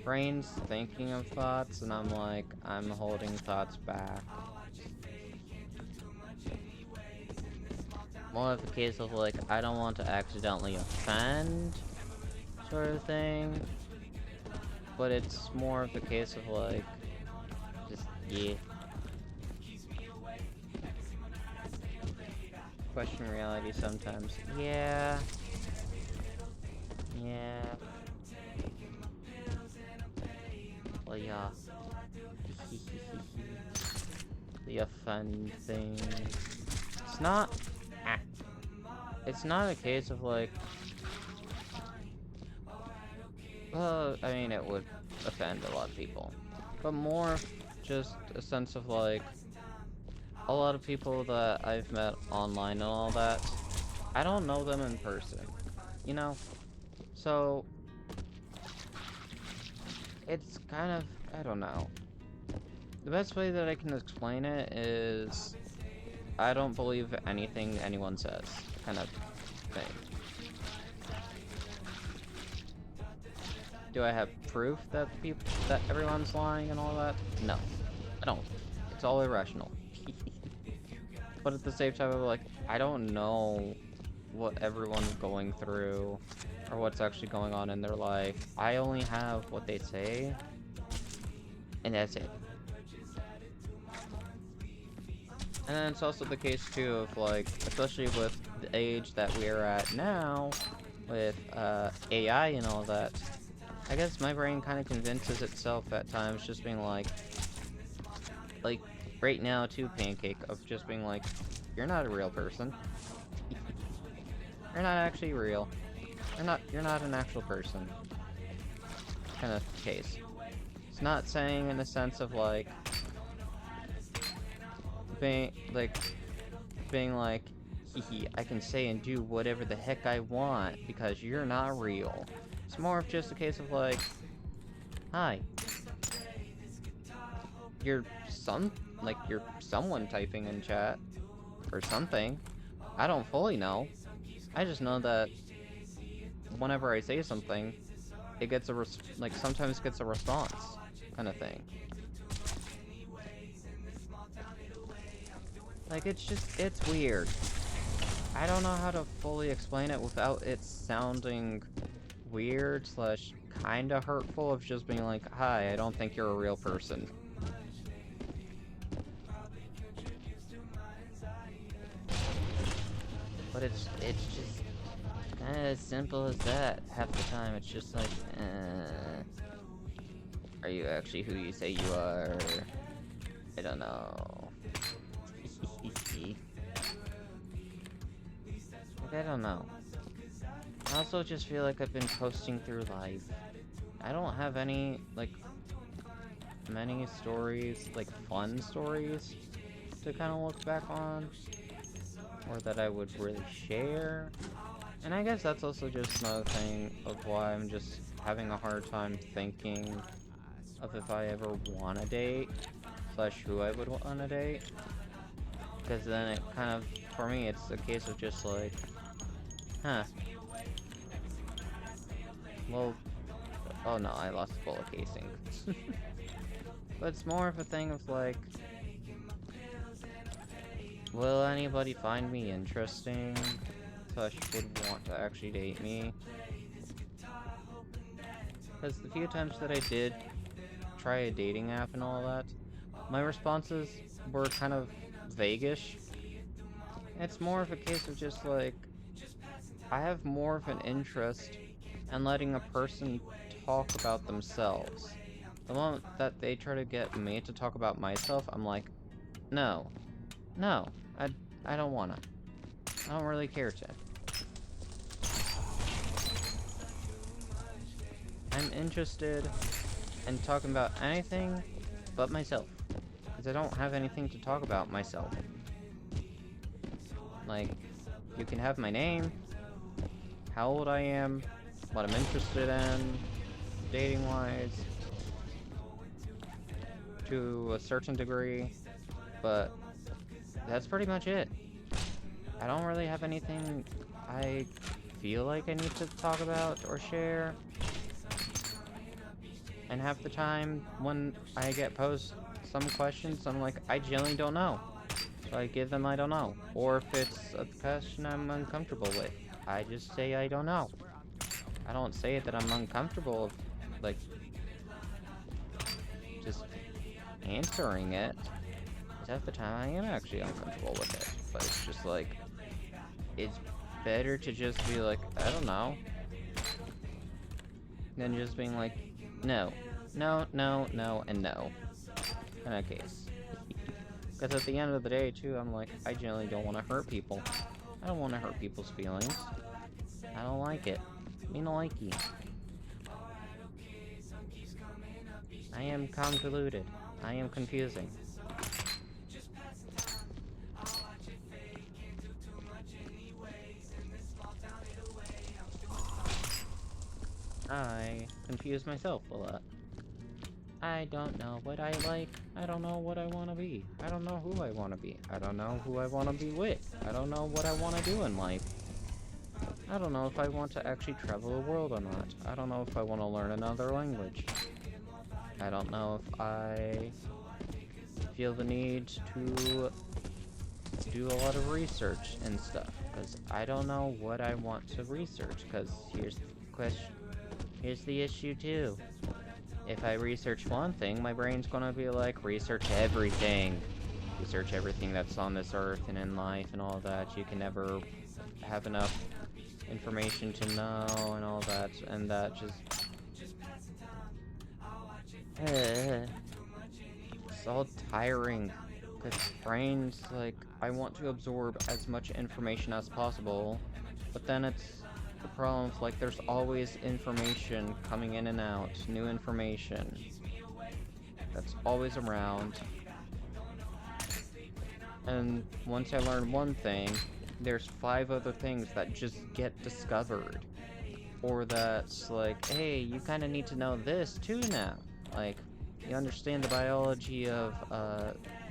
Brain's thinking of thoughts, and I'm like, I'm holding thoughts back. More of a case of like, I don't want to accidentally offend, sort of thing. But it's more of a case of like, just, yeah. Question reality sometimes. Yeah. Yeah. Well, yeah. The offend thing. It's not. It's not a case of like. Well, I mean, it would offend a lot of people, but more just a sense of like. A lot of people that I've met online and all that, I don't know them in person, you know? So, it's kind of, I don't know. The best way that I can explain it is, I don't believe anything anyone says, kind of thing. Do I have proof that everyone's lying and all that? No, I don't. It's all irrational. But at the same time, I'm like, I don't know what everyone's going through or what's actually going on in their life. I only have what they say, and that's it. And then it's also the case too of like, especially with the age that we're at now, with AI and all that, I guess my brain kind of convinces itself at times, just being like right now too, Pancake, of just being like, you're not a real person. You're not actually real. You're not an actual person. Kind of case. It's not saying in the sense of like being like hee, I can say and do whatever the heck I want because you're not real. It's more of just a case of like, hi. You're someone typing in chat or something. I don't fully know. I just know that whenever I say something, it gets a sometimes gets a response, kind of thing. Like it's weird. I don't know how to fully explain it without it sounding weird / kinda hurtful of just being like, hi, I don't think you're a real person. But it's just kind of as simple as that. Half the time, it's just like, are you actually who you say you are? I don't know. Like, I don't know. I also just feel like I've been coasting through life. I don't have any, many stories, fun stories to kind of look back on. Or that I would really share. And I guess that's also just another thing of why I'm just having a hard time thinking of if I ever want to date, / who I would want to date. Because then it kind of, for me, it's a case of just like, huh. Well, oh no, I lost the bullet casing. But it's more of a thing of like, will anybody find me interesting? / would want to actually date me? Because the few times that I did try a dating app and all that, my responses were kind of vague-ish. It's more of a case of just like, I have more of an interest in letting a person talk about themselves. The moment that they try to get me to talk about myself, I'm like, no, I don't wanna. I don't really care to. I'm interested in talking about anything but myself. Because I don't have anything to talk about myself. Like, you can have my name, how old I am, what I'm interested in, dating-wise, to a certain degree, but that's pretty much it. I don't really have anything I feel like I need to talk about or share. And half the time, when I get posed some questions, I'm like, I genuinely don't know. So I give them I don't know. Or if it's a question I'm uncomfortable with, I just say I don't know. I don't say that I'm uncomfortable with, like, just answering it. 'Cause half the time I am actually uncomfortable with it. But it's just like, it's better to just be like, I don't know, than just being like, no, no, no, no, and no. In that case. Because at the end of the day, too, I'm like, I generally don't want to hurt people. I don't want to hurt people's feelings. I don't like it. Me no likey. I am convoluted. I am confusing. I confuse myself a lot. I don't know what I like. I don't know what I want to be. I don't know who I want to be. I don't know who I want to be with. I don't know what I want to do in life. I don't know if I want to actually travel the world or not. I don't know if I want to learn another language. I don't know if I feel the need to do a lot of research and stuff. Because I don't know what I want to research. Because here's the question. Here's the issue too. If I research one thing, my brain's gonna be like, research everything. Research everything that's on this earth and in life and all that. You can never have enough information to know and all that. And that just... it's all tiring. Because brain's like, I want to absorb as much information as possible. But then it's... the problem is, like, there's always information coming in and out, new information that's always around. And once I learn one thing, there's 5 other things that just get discovered. Or that's like, hey, you kind of need to know this too now. Like, you understand the biology of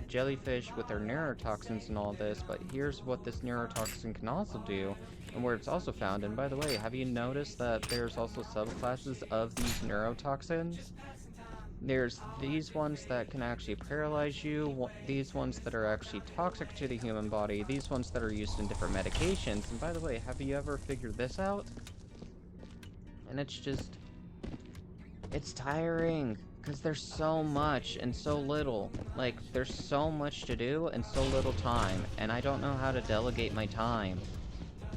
jellyfish with their neurotoxins and all this, but here's what this neurotoxin can also do. And where it's also found. And by the way, have you noticed that there's also subclasses of these neurotoxins? There's these ones that can actually paralyze you, these ones that are actually toxic to the human body, these ones that are used in different medications. And by the way, have you ever figured this out? And it's just... it's tiring, because there's so much and so little. Like, there's so much to do and so little time, and I don't know how to delegate my time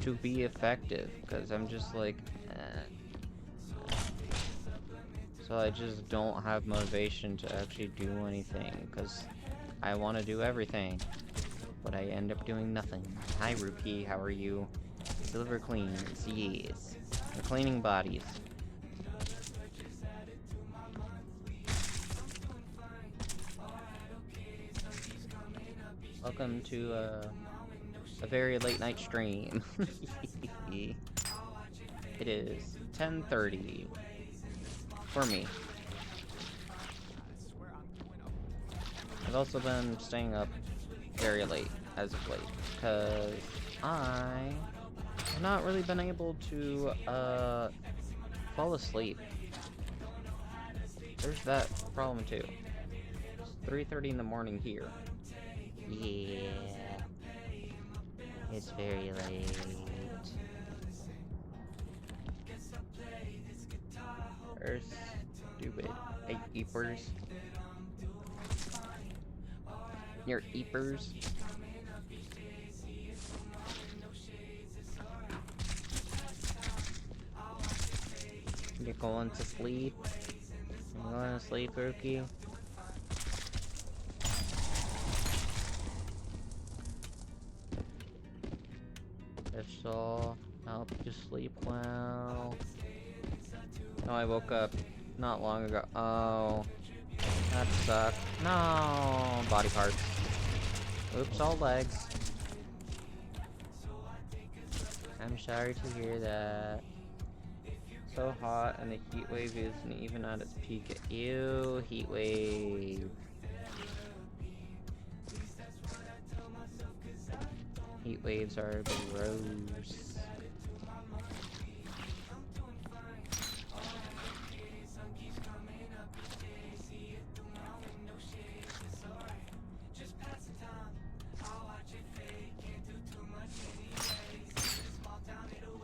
to be effective, because I'm just like, So I just don't have motivation to actually do anything, because I want to do everything, but I end up doing nothing. Hi Rupee, how are you? Silver cleans, yes. We're cleaning bodies. Welcome to a very late night stream. It is 10:30 for me. I've also been staying up very late as of late because I have not really been able to fall asleep. There's that problem too. It's 3:30 in the morning here. Yeah. It's very late. They're stupid. Hey, eepers. You're eepers. You're going to sleep? You're going to sleep, Rookie? This will help you sleep well. Oh, I woke up not long ago. Oh, that sucked. No, body parts. Oops, all legs. I'm sorry to hear that. So hot, and the heat wave isn't even at its peak. Ew, heat wave. Heat waves are gross.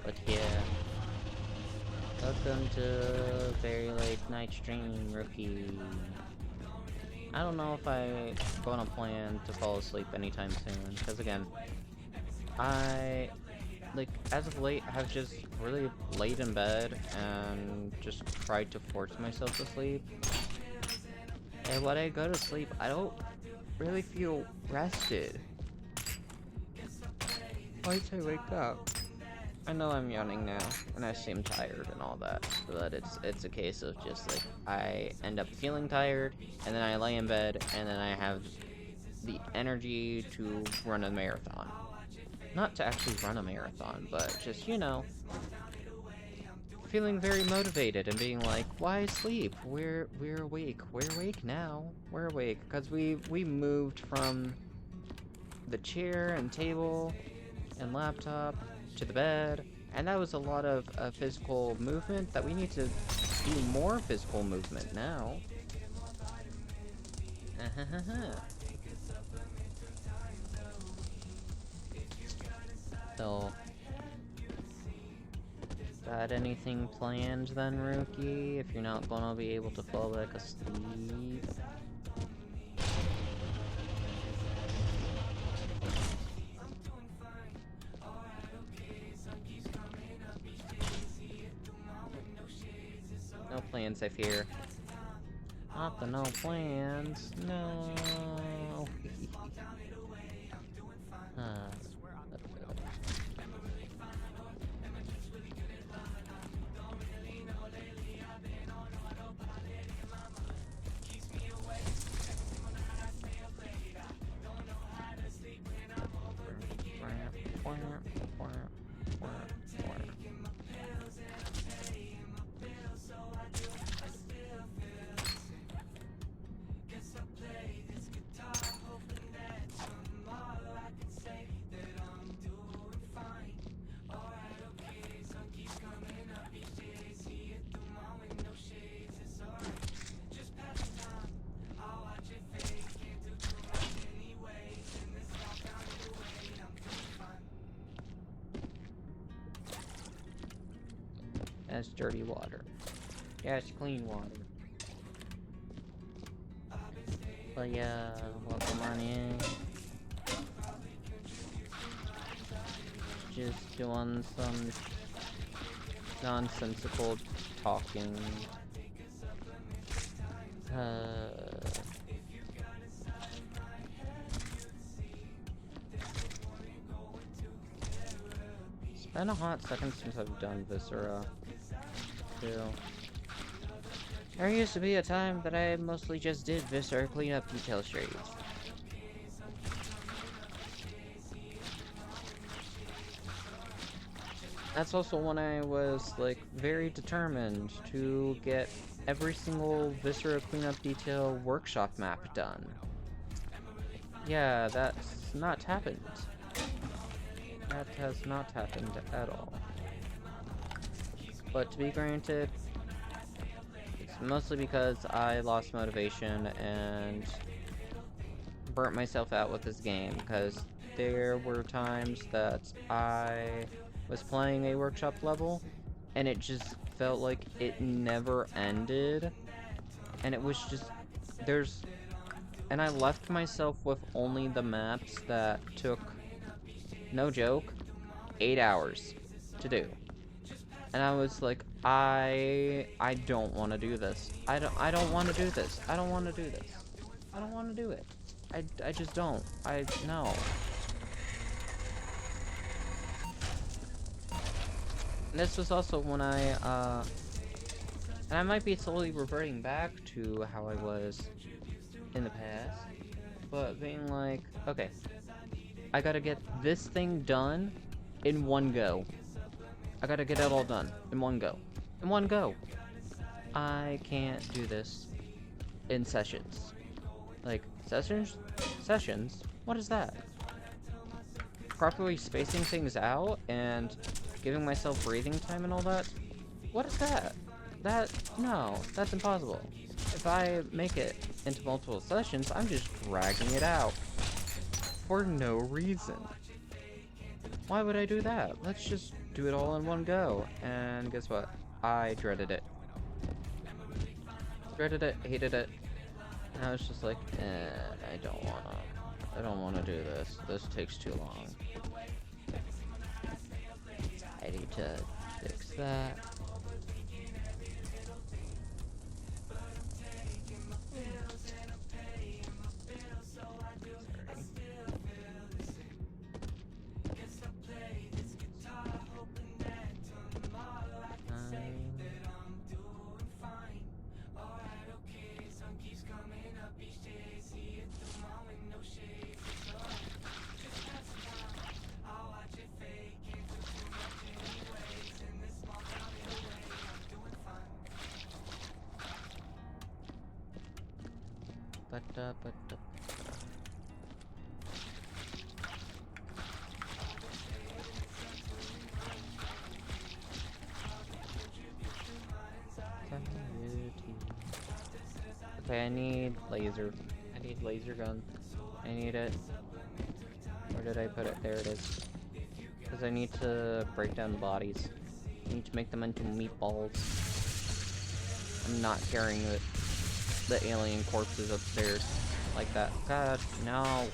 But yeah. Welcome to Very Late Night Stream, rookie. I don't know if I'm gonna plan to fall asleep anytime soon, because again, as of late, have just really laid in bed and just tried to force myself to sleep. And when I go to sleep, I don't really feel rested. Once I wake up, I know I'm yawning now, and I seem tired and all that, but it's a case of just like, I end up feeling tired, and then I lay in bed, and then I have the energy to run a marathon. Not to actually run a marathon, but just, you know, feeling very motivated and being like, why sleep? We're awake. We're awake now. We're awake, because we moved from the chair and table and laptop to the bed, and that was a lot of physical movement that we need to do more physical movement now. So, got anything planned then, rookie? If you're not gonna be able to fall back asleep. No plans, I fear. Not the no plans. No. That's dirty water. Yeah, it's clean water. But yeah, welcome on in. Just doing some nonsensical talking. It's been a hot second since I've done Viscera. There used to be a time that I mostly just did Viscera cleanup detail trades. That's also when I was like very determined to get every single Viscera cleanup detail workshop map done. Yeah, that's not happened. That has not happened at all. But to be granted, it's mostly because I lost motivation and burnt myself out with this game, because there were times that I was playing a workshop level and it just felt like it never ended, and it was just, and I left myself with only the maps that took, no joke, 8 hours to do. And I was like, I don't want to do this. I don't want to do this. I don't want to do this. I don't want to do it. I just don't. No. And this was also when and I might be slowly reverting back to how I was in the past, but being like, okay, I gotta get this thing done in one go. I gotta get it all done in one go. In one go. I can't do this in sessions. Like, sessions? Sessions? What is that? Properly spacing things out and giving myself breathing time and all that? What is that? No, that's impossible. If I make it into multiple sessions, I'm just dragging it out. For no reason. Why would I do that? Let's just do it all in one go. And guess what? I dreaded it. Dreaded it, hated it. And I was just like, I don't wanna do this. This takes too long. I need to fix that. Okay, I need laser gun. I need it. Where did I put it? There it is. Because I need to break down the bodies. I need to make them into meatballs. I'm not carrying the alien corpses upstairs like that. God, no.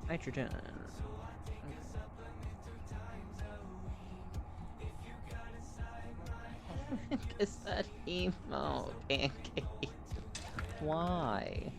Nitrogen. Is that emo pancake? Why?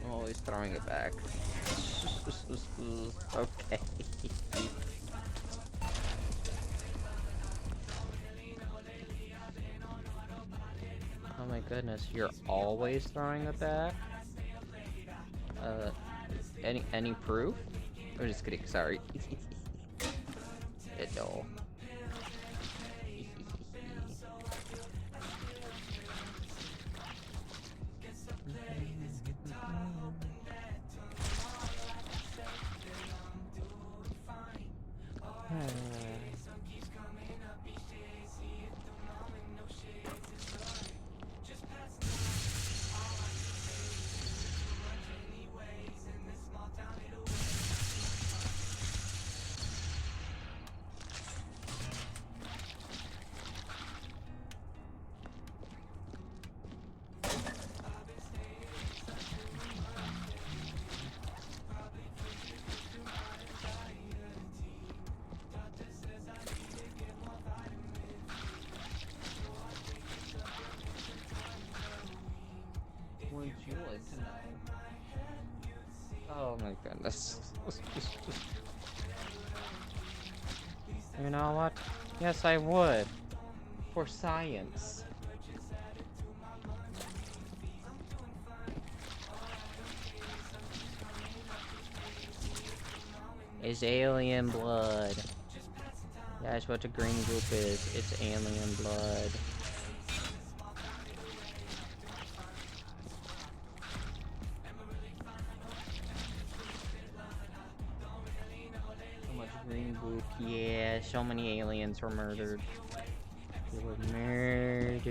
I'm always throwing it back. Okay. Oh my goodness, you're always throwing it back? Any proof? I'm just kidding, sorry. No. would you like to know? Oh my goodness. You know what? Yes, I would. For science. It's alien blood. That's what the green goop is. It's alien blood. So much green goop. Yeah, so many aliens were murdered. They were murdered.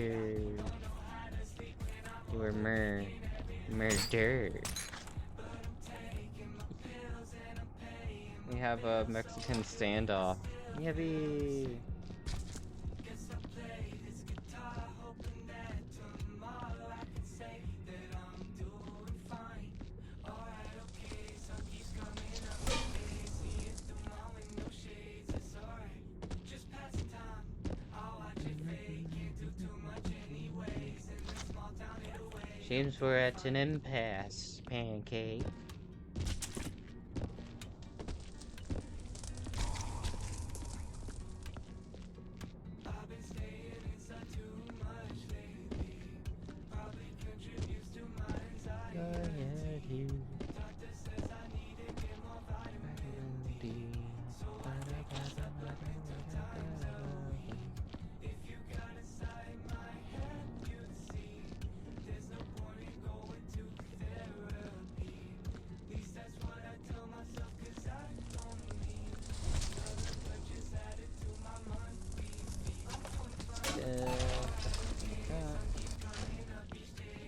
They were murdered. We have a Mexican standoff. Yippee! Seems we're at an impasse, Pancake.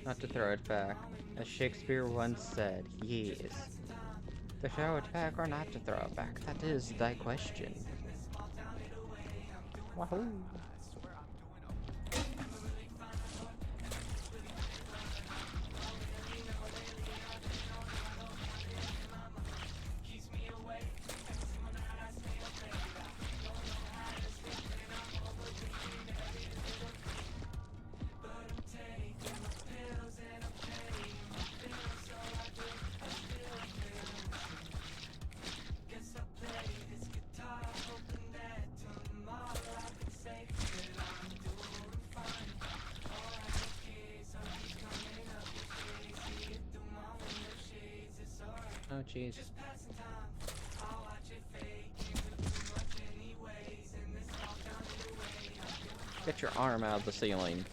Not to throw it back. As Shakespeare once said, yes. To throw it back or not to throw it back, that is thy question. Wahoo! Oh jeez. Get your arm out of the ceiling.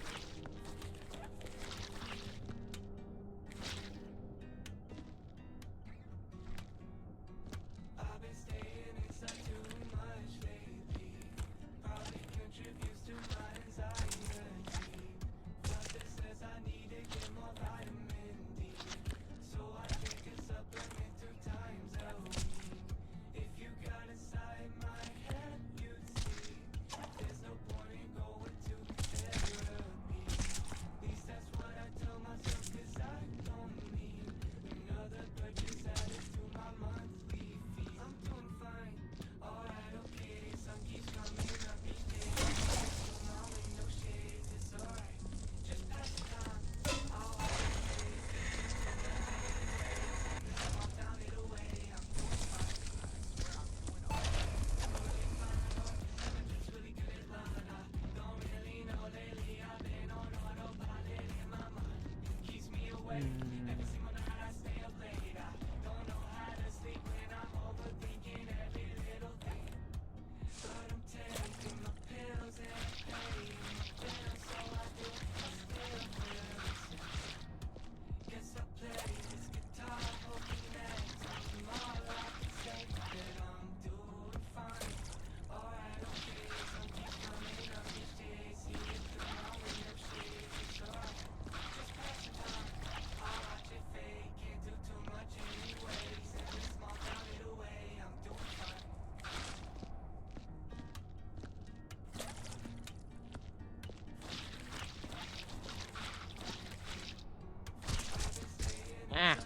Ah!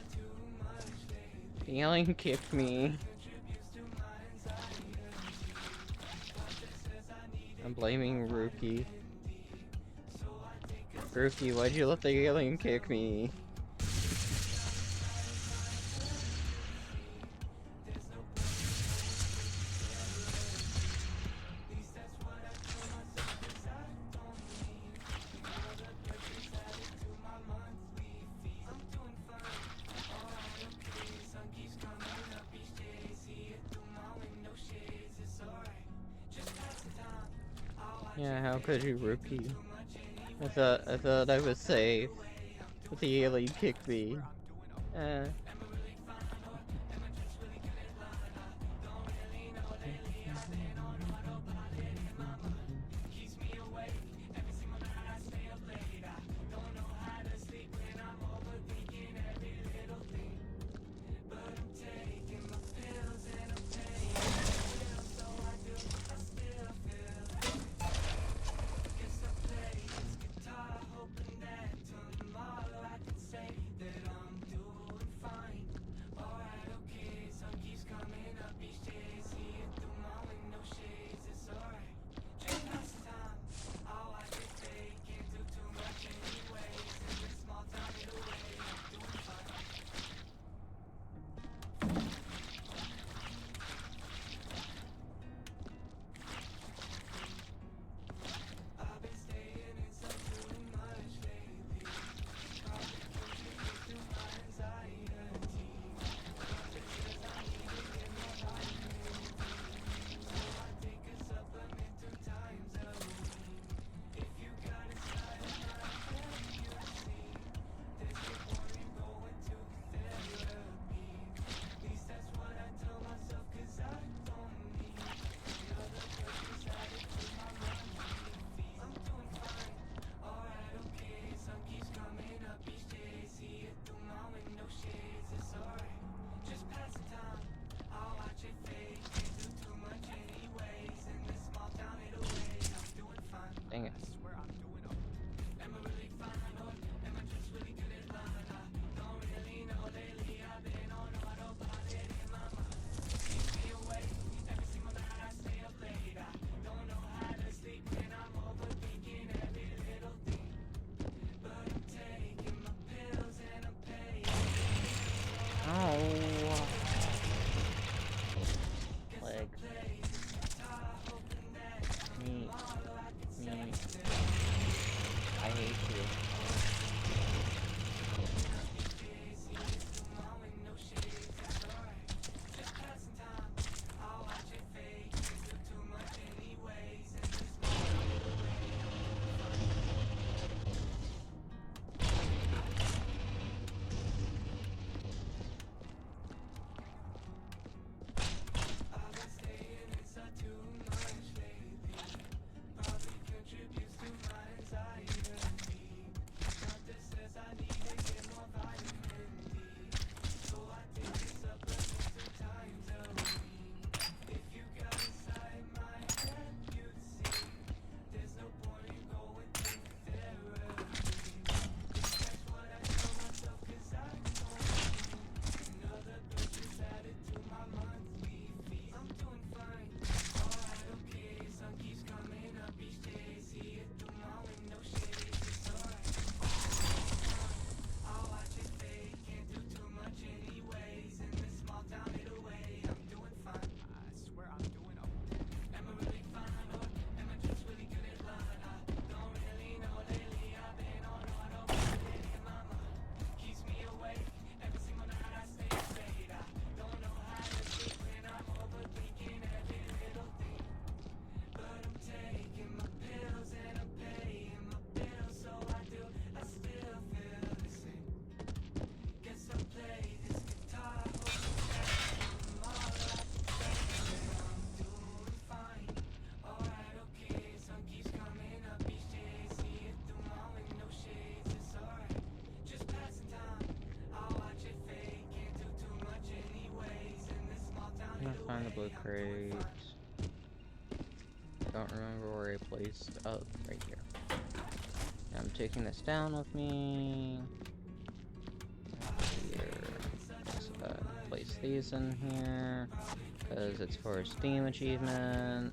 The alien kicked me. I'm blaming Rookie. Rookie, why'd you let the alien kick me? Yeah, how could you repeat? I thought I was safe. But the alien kicked me. Eh. Dang it. Oh. Leg. Me. I hate you. I'm gonna find the blue crate. Don't remember where I placed. Oh, right here. I'm taking this down with me. Here. So, place these in here because it's for a Steam achievement.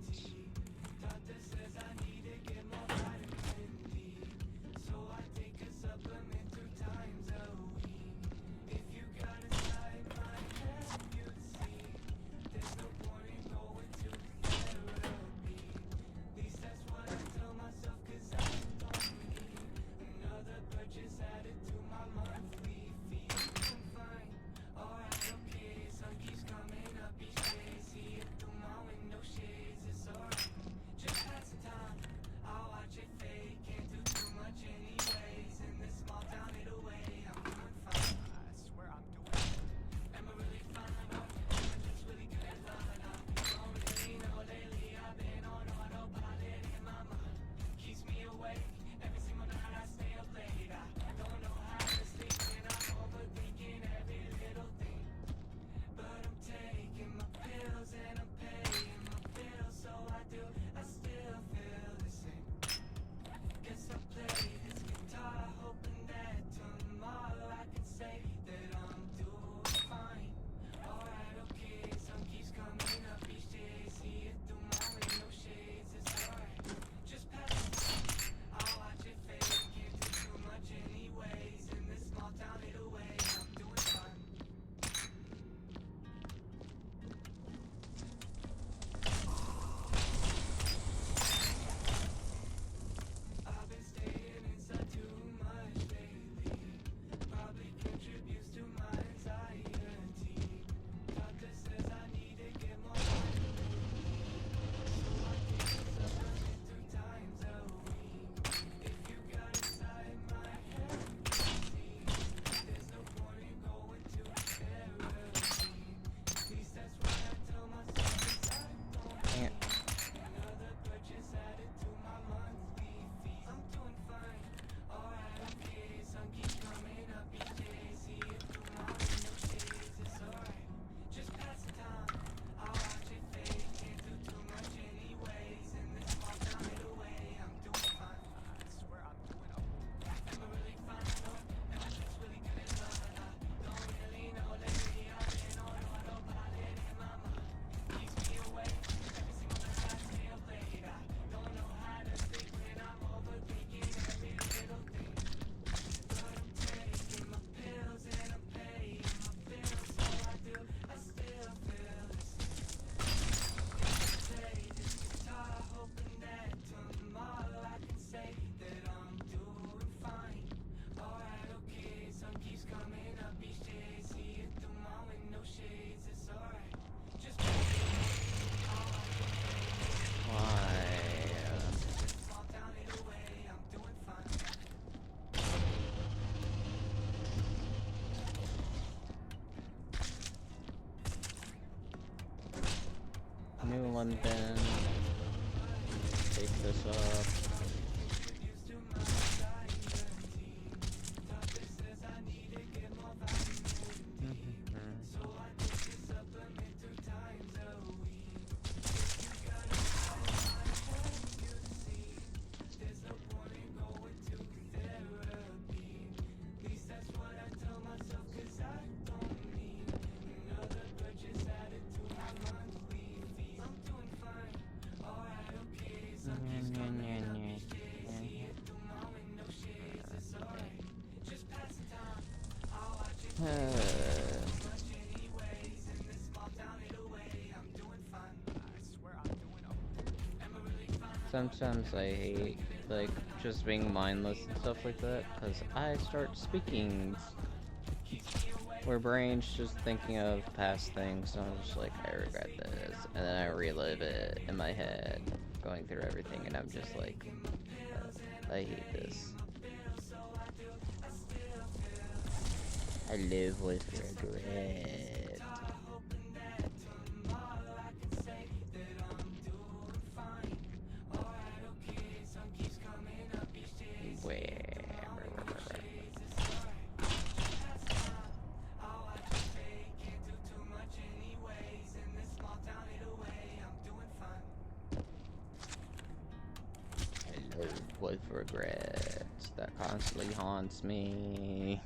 bin. Take this up. Sometimes I hate, like, just being mindless and stuff like that, because I start speaking where brain's just thinking of past things, and I'm just like, I regret this, and then I relive it in my head, going through everything, and I'm just like, I hate this. I live with regret. With regret that constantly haunts me.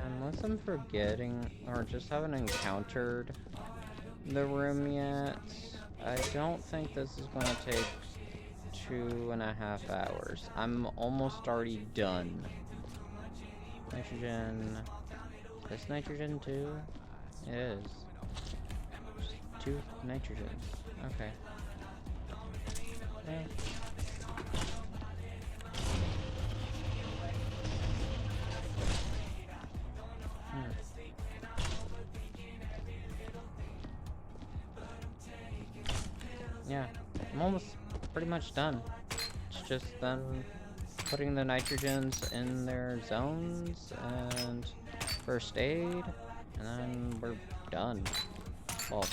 Unless I'm forgetting or just haven't encountered the room yet, I don't think this is going to take 2.5 hours. I'm almost already done. Nitrogen. Is this nitrogen too? It is. Just 2 nitrogens. Okay. Yeah. Yeah, I'm almost pretty much done. It's just them putting the nitrogens in their zones and first aid, and then we're done. Well,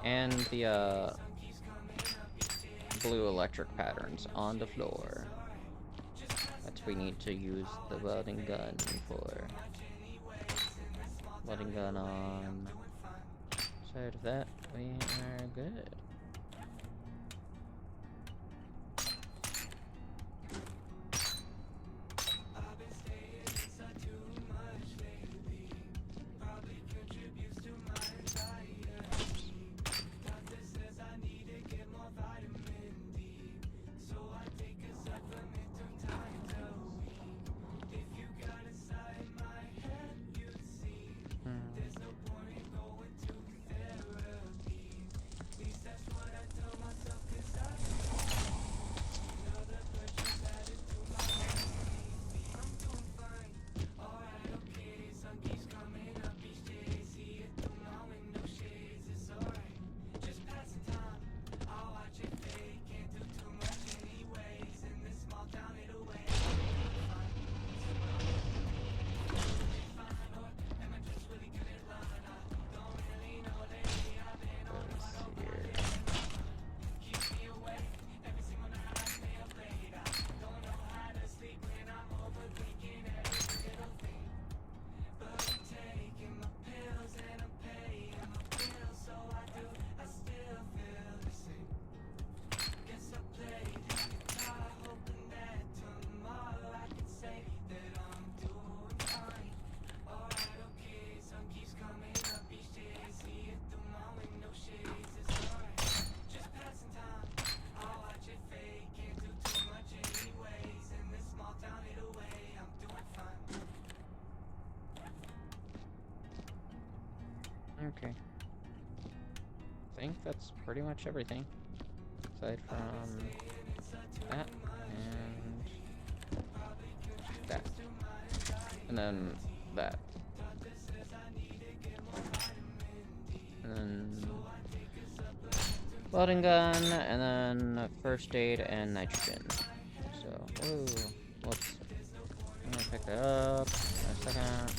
and the blue electric patterns on the floor. That's what we need to use the welding gun for. Welding gun on. Side of that, we are good. think that's pretty much everything. Aside from that and that. And then that. And then loading gun, and then first aid and nitrogen. So, ooh, whoops. I'm gonna pick that up in a second.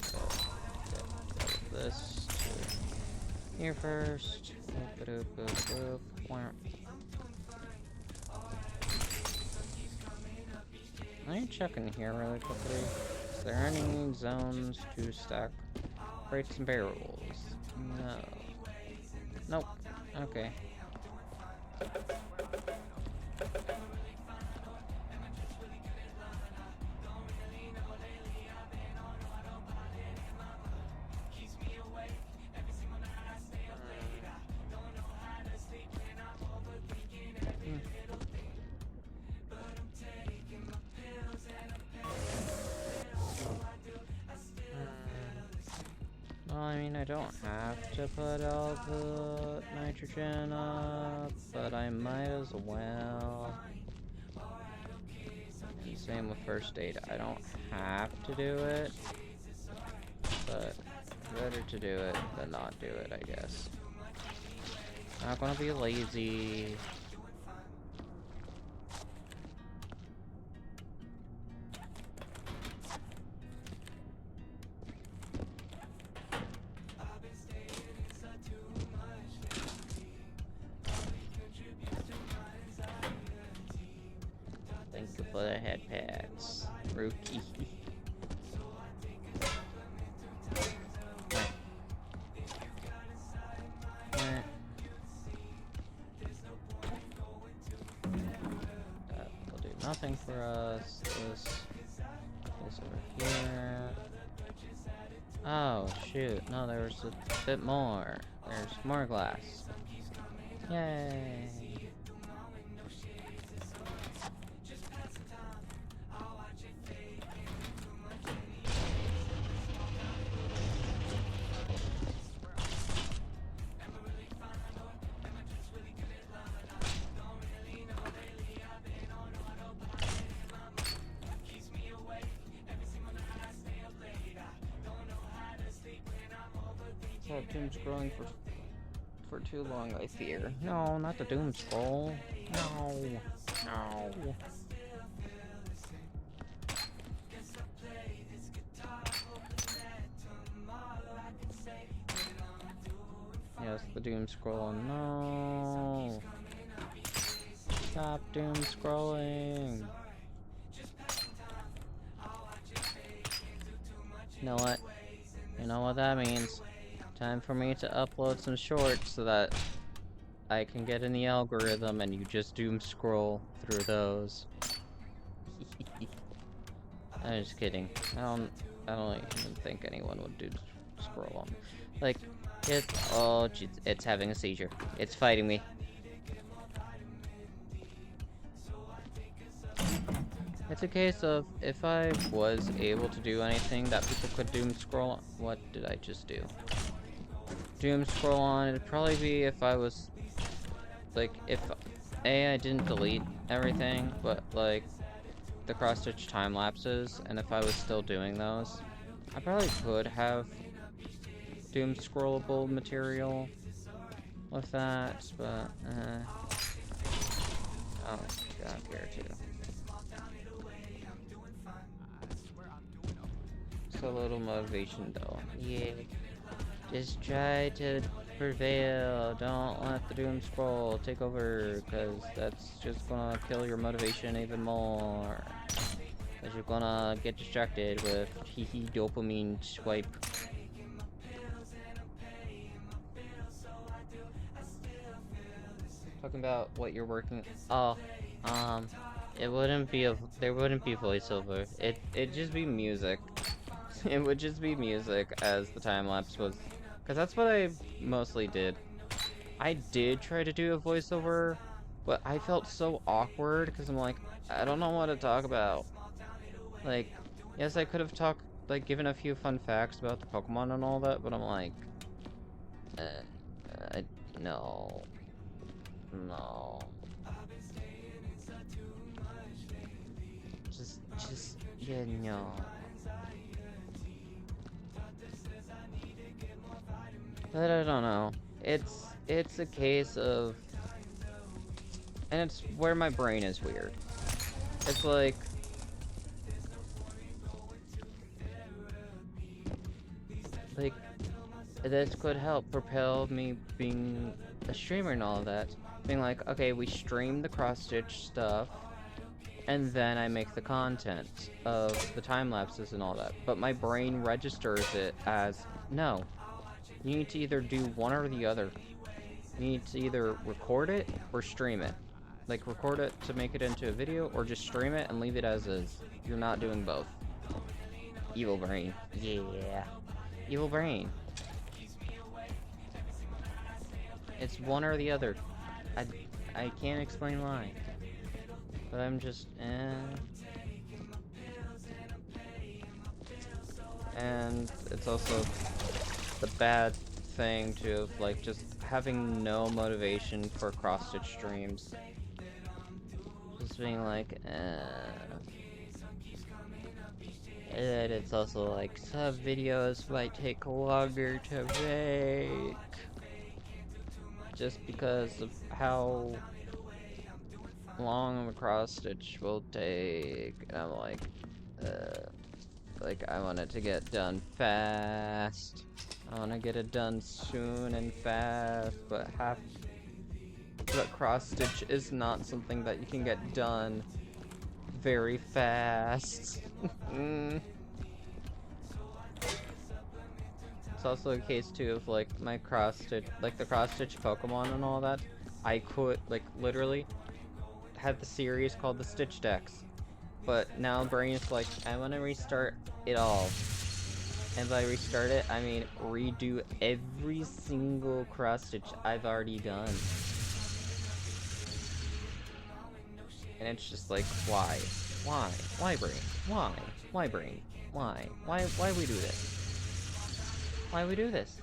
So, get this to here first. Boop, boop, boop, boop. Let me check in here really quickly. Is there any zones to stack crates and barrels? No. Nope. Okay. Well, I mean, I don't have to put all the nitrogen up, but I might as well. And same with first aid. I don't have to do it, but better to do it than not do it, I guess. Not gonna be lazy. Thank you for the head pats, rookie. Will do nothing for us. This over here. Oh shoot! No, there was a bit more. There's more glass. Yay! So doom scrolling for too long, I fear. No, not the doom scroll. No, no. Yes, the doom scroll. No. Stop doom scrolling. You know what? You know what that means. Time for me to upload some shorts so that I can get in the algorithm and you just doom scroll through those. I'm just kidding. I don't even think anyone would doom scroll on. Like, oh, geez, it's having a seizure. It's fighting me. It's a case of if I was able to do anything that people could doom scroll. What did I just do? Doom scroll on, it'd probably be if I was, like, if I didn't delete everything, but, like, the cross-stitch time lapses, and if I was still doing those, I probably could have doom scrollable material with that, but, oh, get up here, too. So little motivation, though. Yeah. Just try to prevail. Don't let the doom scroll take over, because that's just gonna kill your motivation even more. Because you're gonna get distracted with hee dopamine swipe. Talking about what you're working. Oh, it wouldn't be there wouldn't be voiceover. It'd just be music. It would just be music as the time lapse was. Because that's what I mostly did. I did try to do a voiceover, but I felt so awkward because I'm like, I don't know what to talk about. Like, yes, I could have given a few fun facts about the Pokemon and all that, but I'm like, No. No. Yeah, no. But I don't know. It's a case of, and it's where my brain is weird. It's like, this could help propel me being a streamer and all of that. Being like, okay, we stream the cross-stitch stuff, and then I make the content of the time lapses and all that. But my brain registers it as, no, you need to either do one or the other. You need to either record it or stream it. Like, record it to make it into a video, or just stream it and leave it as is. You're not doing both. Evil brain. Yeah. Evil brain. It's one or the other. I can't explain why. But I'm just, And it's also the bad thing too of like just having no motivation for cross-stitch streams. Just being like, And it's also like some videos might take longer to make. Just because of how long a cross-stitch will take. And I'm like, I want it to get done fast. I want to get it done soon and fast, but cross-stitch is not something that you can get done very fast. It's also a case too of like my cross-stitch, like the cross-stitch Pokemon and all that. I could like literally had the series called the Stitch Decks, but now brain's like, I want to restart it all. And by restart it, I mean redo every single cross-stitch I've already done. And it's just like, why? Why? Why brain? Why? Why brain? Why? Why we do this? Why we do this?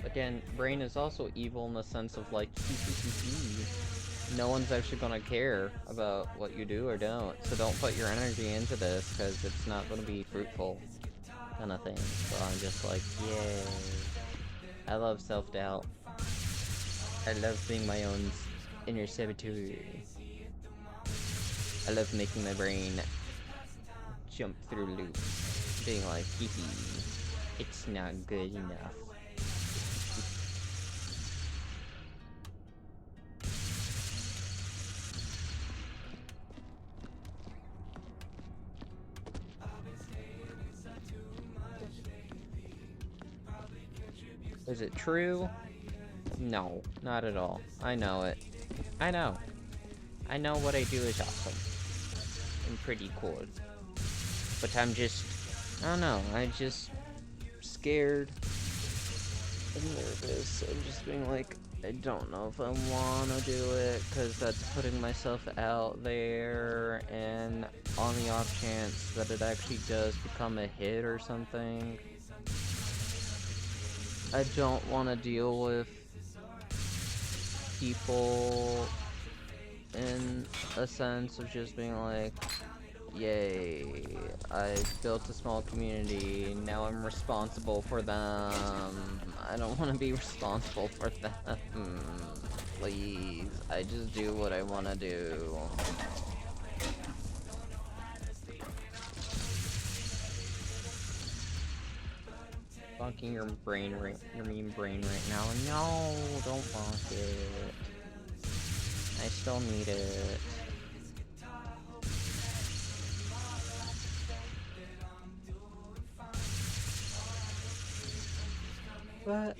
Again, brain is also evil in the sense of like, no one's actually gonna care about what you do or don't, so don't put your energy into this because it's not gonna be fruitful, kind of thing. So I'm just like, yay. I love self-doubt. I love being my own inner saboteur. I love making my brain jump through loops, being like, hee hee, it's not good enough. Is it true? No, not at all. I know it. I know. I know what I do is awesome. And pretty cool. But I'm just, I don't know, I'm just scared and nervous. I'm just being like, I don't know if I want to do it, because that's putting myself out there, and on the off chance that it actually does become a hit or something, I don't want to deal with people in a sense of just being like, yay, I built a small community, now I'm responsible for them. I don't want to be responsible for them. Please, I just do what I want to do. Bonking your brain right, your mean brain right now. No, don't bonk it. I still need it. But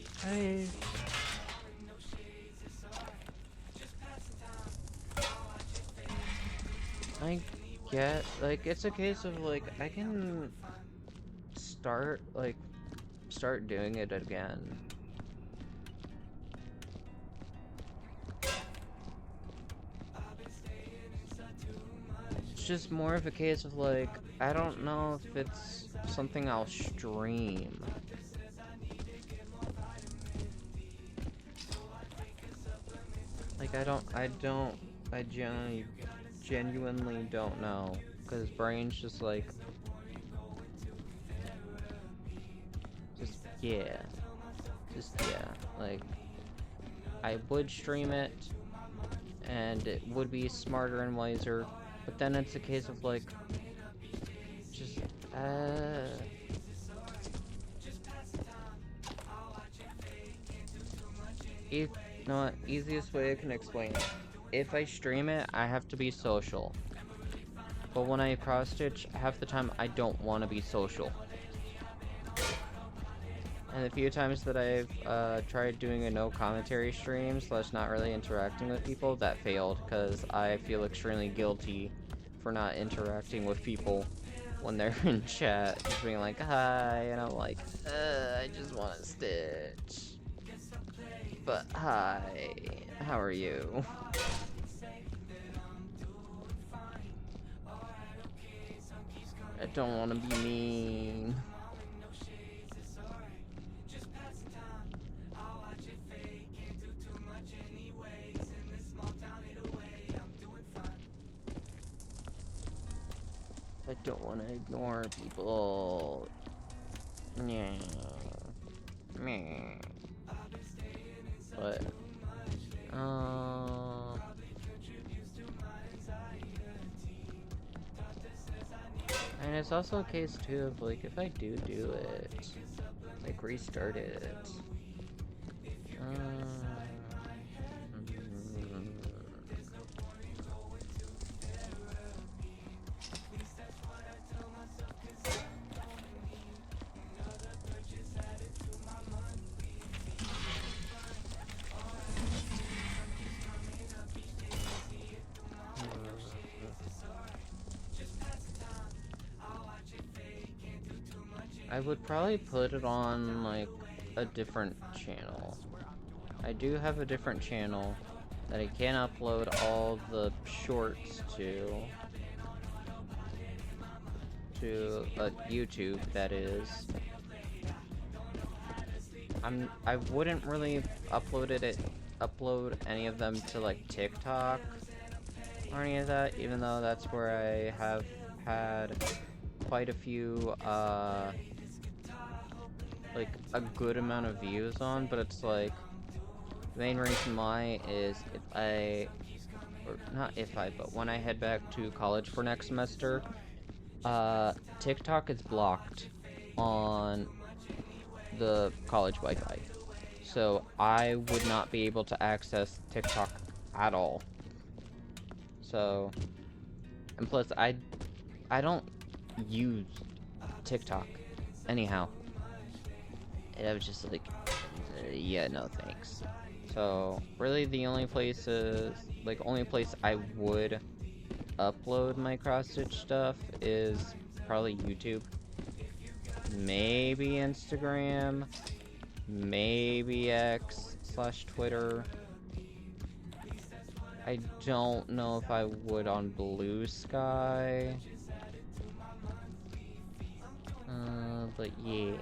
I get, like, it's a case of like, I can start doing it again. it's just more of a case of like, I don't know if it's something I'll stream. Like, I genuinely don't know, because brain's just like, yeah, like, I would stream it, and it would be smarter and wiser, but then it's a case of like, just, if not, easiest way I can explain it. If I stream it, I have to be social. But when I cross-stitch, half the time I don't want to be social. And the few times that I've tried doing a no commentary stream / not really interacting with people, that failed, because I feel extremely guilty for not interacting with people when they're in chat, just being like, hi, and I'm like, I just want to stitch. But hi, how are you? I don't want to be mean. I don't want to ignore people. Yeah. Meh. But, and it's also a case too of like, if I do it, like restart it. I would probably put it on, like, a different channel. I do have a different channel that I can upload all the shorts to YouTube, that is. I wouldn't really upload any of them to, like, TikTok or any of that, even though that's where I have had quite a few, like, a good amount of views on, but it's like, the main reason why is but when I head back to college for next semester, TikTok is blocked on the college Wi-Fi, so I would not be able to access TikTok at all. So, and plus, I don't use TikTok anyhow. And I was just like, yeah, no thanks. So really the only place I would upload my cross-stitch stuff is probably YouTube, maybe Instagram, maybe X / Twitter. I don't know if I would on Blue Sky. But yeah.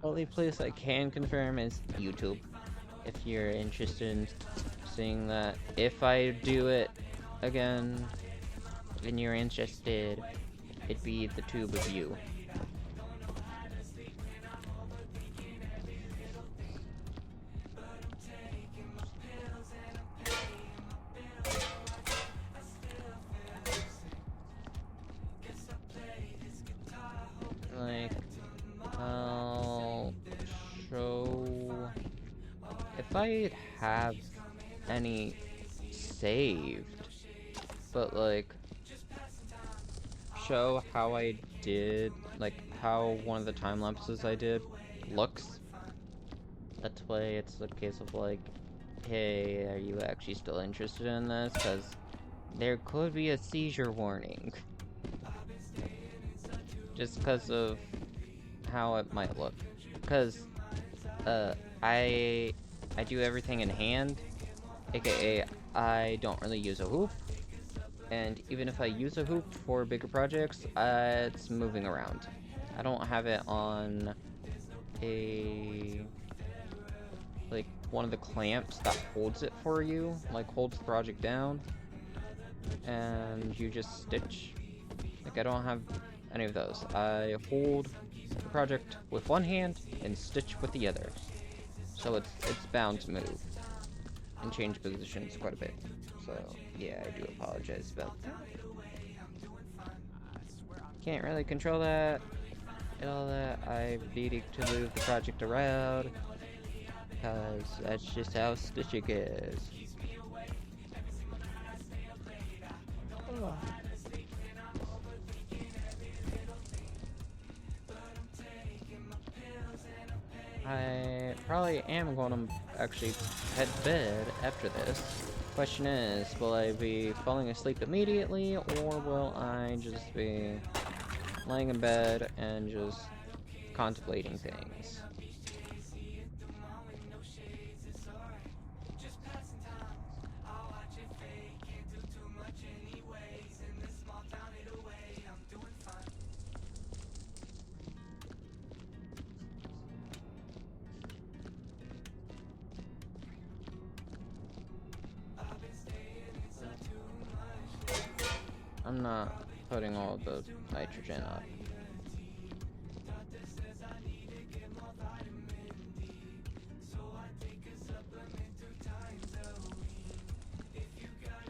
Only place I can confirm is YouTube. If you're interested in seeing that, if I do it again and you're interested, it'd be the tube of you. Like, I'll show if I have any saved, but like show how I did, like how one of the time lapses I did looks. That way it's a case of like, hey, are you actually still interested in this? Because there could be a seizure warning. just because of how it might look. Because I do everything in hand, aka I don't really use a hoop, and even if I use a hoop for bigger projects, it's moving around. I don't have it on a like one of the clamps that holds it for you, like holds the project down, and you just stitch. Like I don't have any of those. I hold the project with one hand and stitch with the other, so it's bound to move and change positions quite a bit. So yeah, I do apologize about that. Can't really control that and all that. I needing to move the project around because that's just how stitching is. Oh. I probably am going to actually head to bed after this. Question is, will I be falling asleep immediately, or will I just be laying in bed and just contemplating things? I'm not putting all the nitrogen up.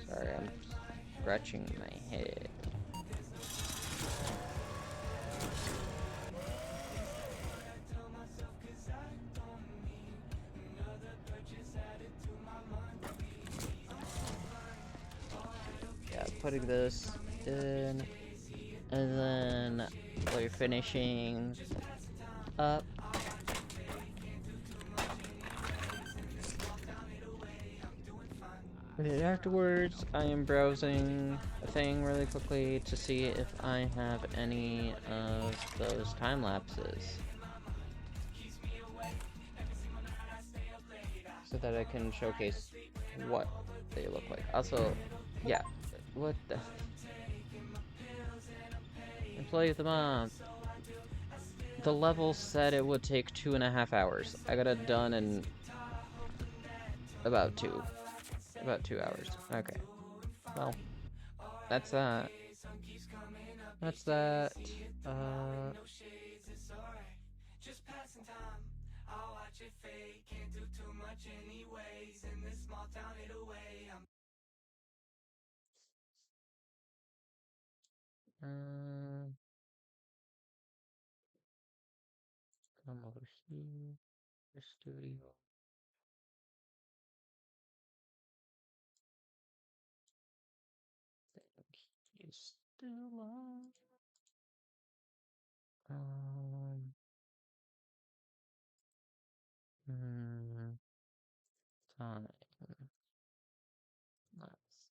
Sorry, I'm scratching my head. Yeah, putting this in, and then we're finishing up. And then afterwards, I am browsing a thing really quickly to see if I have any of those time lapses, so that I can showcase what they look like. Also, yeah, what the Employee of the Month. The level said it would take 2.5 hours. I got it done in about 2 hours. Okay. Well, that's that. That's that. Come over here. The studio. He's still on. Time. Let's.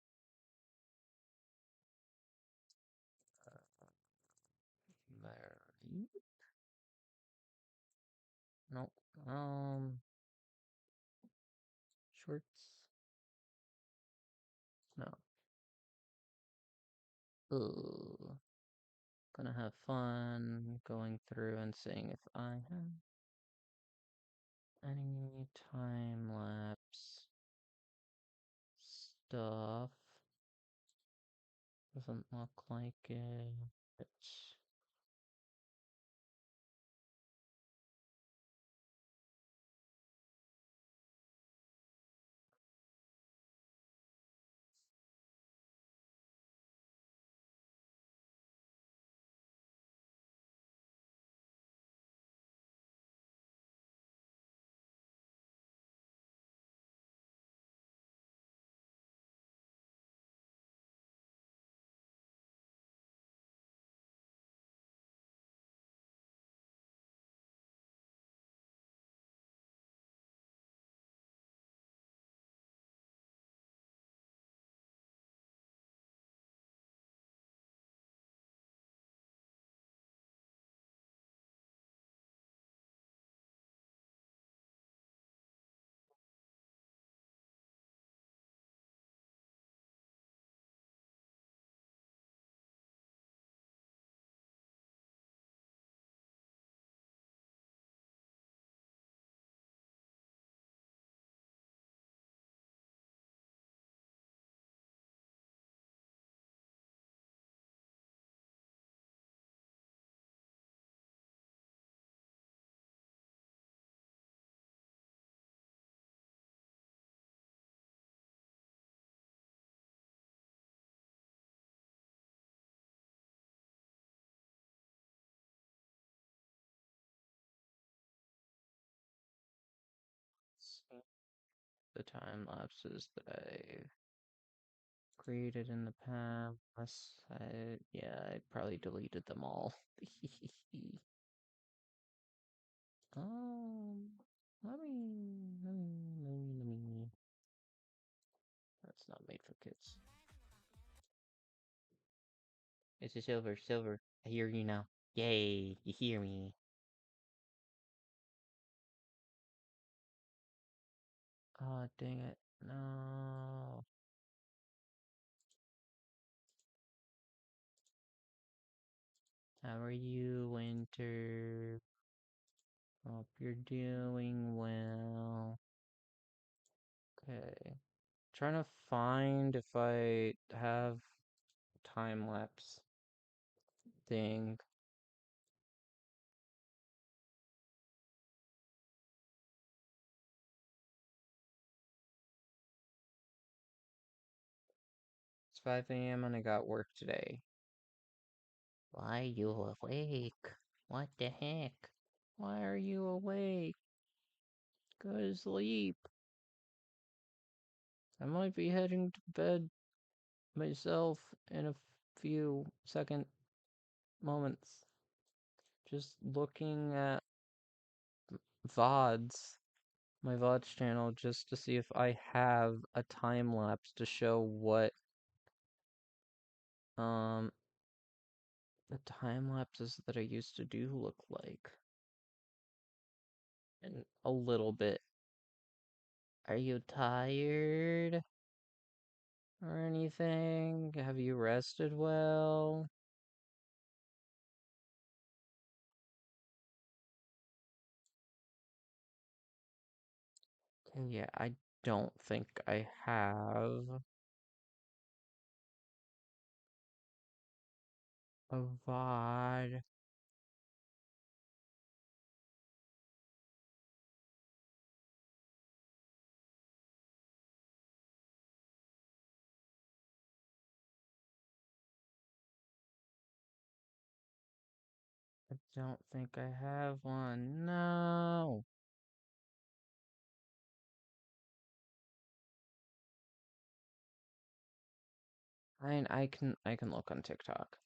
Mary. Nope. Shorts. No. Ooh. Gonna have fun going through and seeing if I have any time lapse stuff. Doesn't look like it. the time lapses that I created in the past. Yeah, I probably deleted them all. Um, let me. That's not made for kids. It's a silver. I hear you now. Yay, you hear me. Oh, dang it. No. How are you, Winter? Hope you're doing well. Okay. Trying to find if I have time lapse thing. It's 5 a.m. and I got work today. Why are you awake? What the heck? Why are you awake? Go to sleep. I might be heading to bed myself in a few moments. Just looking at VODs, my VODs channel, just to see if I have a time lapse to show what the time lapses that I used to do look like. And a little bit. Are you tired? Or anything? Have you rested well? Okay, yeah, I don't think I have a VOD. I don't think I have one. No. I mean, I can look on TikTok.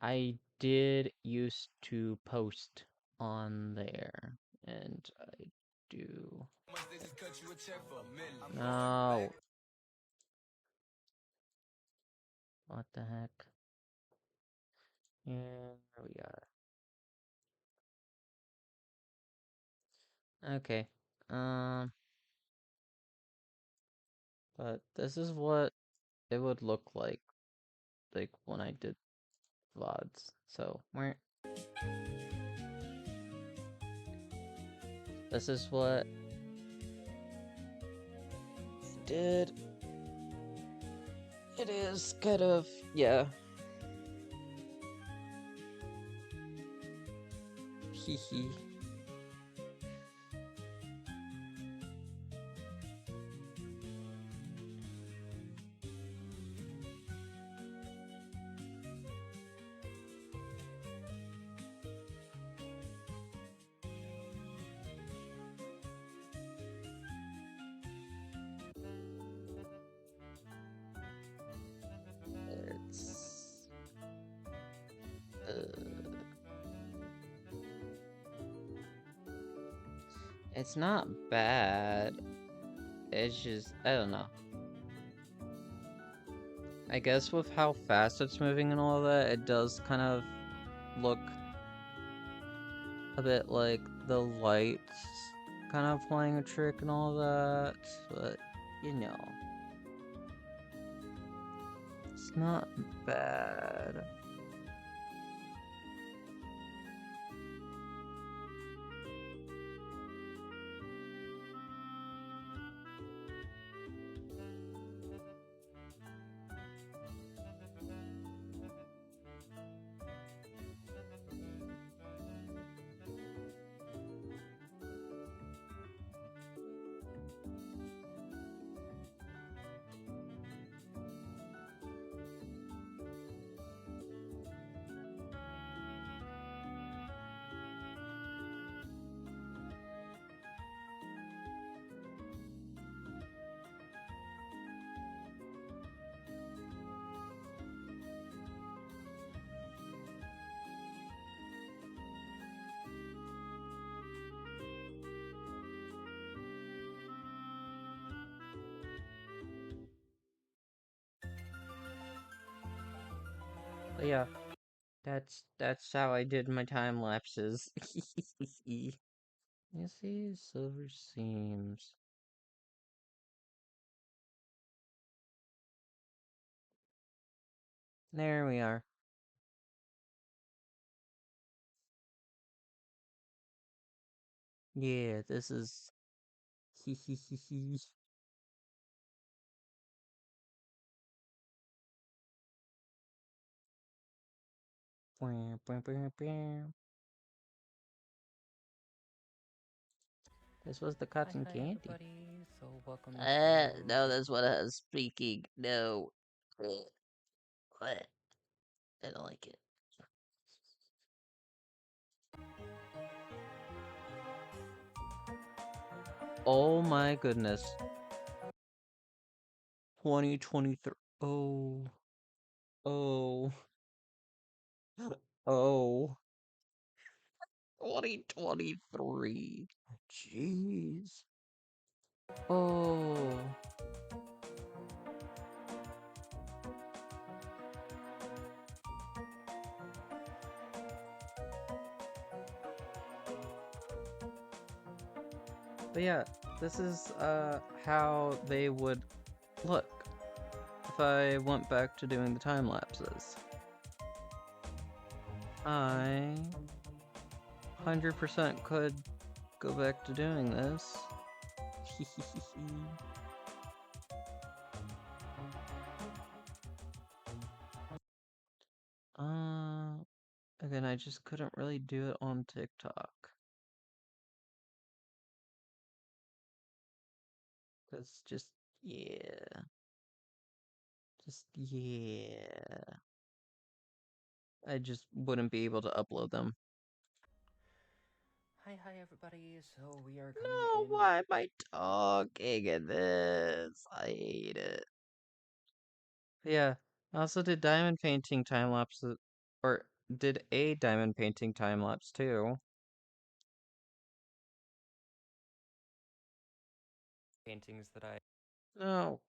I did used to post on there, and I do. No. What the heck? Here we are. Okay. But this is what it would look like when I did VODs. So, this is what I did. It is kind of, yeah. Hee. It's not bad. It's just, I don't know. I guess with how fast it's moving and all that, it does kind of look a bit like the lights kind of playing a trick and all that, but, you know. It's not bad. But yeah, that's how I did my time lapses. You see, silver seams. There we are. Yeah, this is This was the cotton Hi candy. everybody. So welcome to No, that's what I was speaking. No. What? I don't like it. Oh my goodness. 2023. Oh. Oh. Oh. 2023. Jeez. Oh. But yeah, this is how they would look if I went back to doing the time lapses. I 100% could go back to doing this. uh, Again, I just couldn't really do it on TikTok. Cause yeah. Yeah. I just wouldn't be able to upload them. hi everybody. So we are coming No, in. why am I talking in this? I hate it. Yeah, I also did diamond painting time lapses, or did a diamond painting time lapse too. Paintings that I No,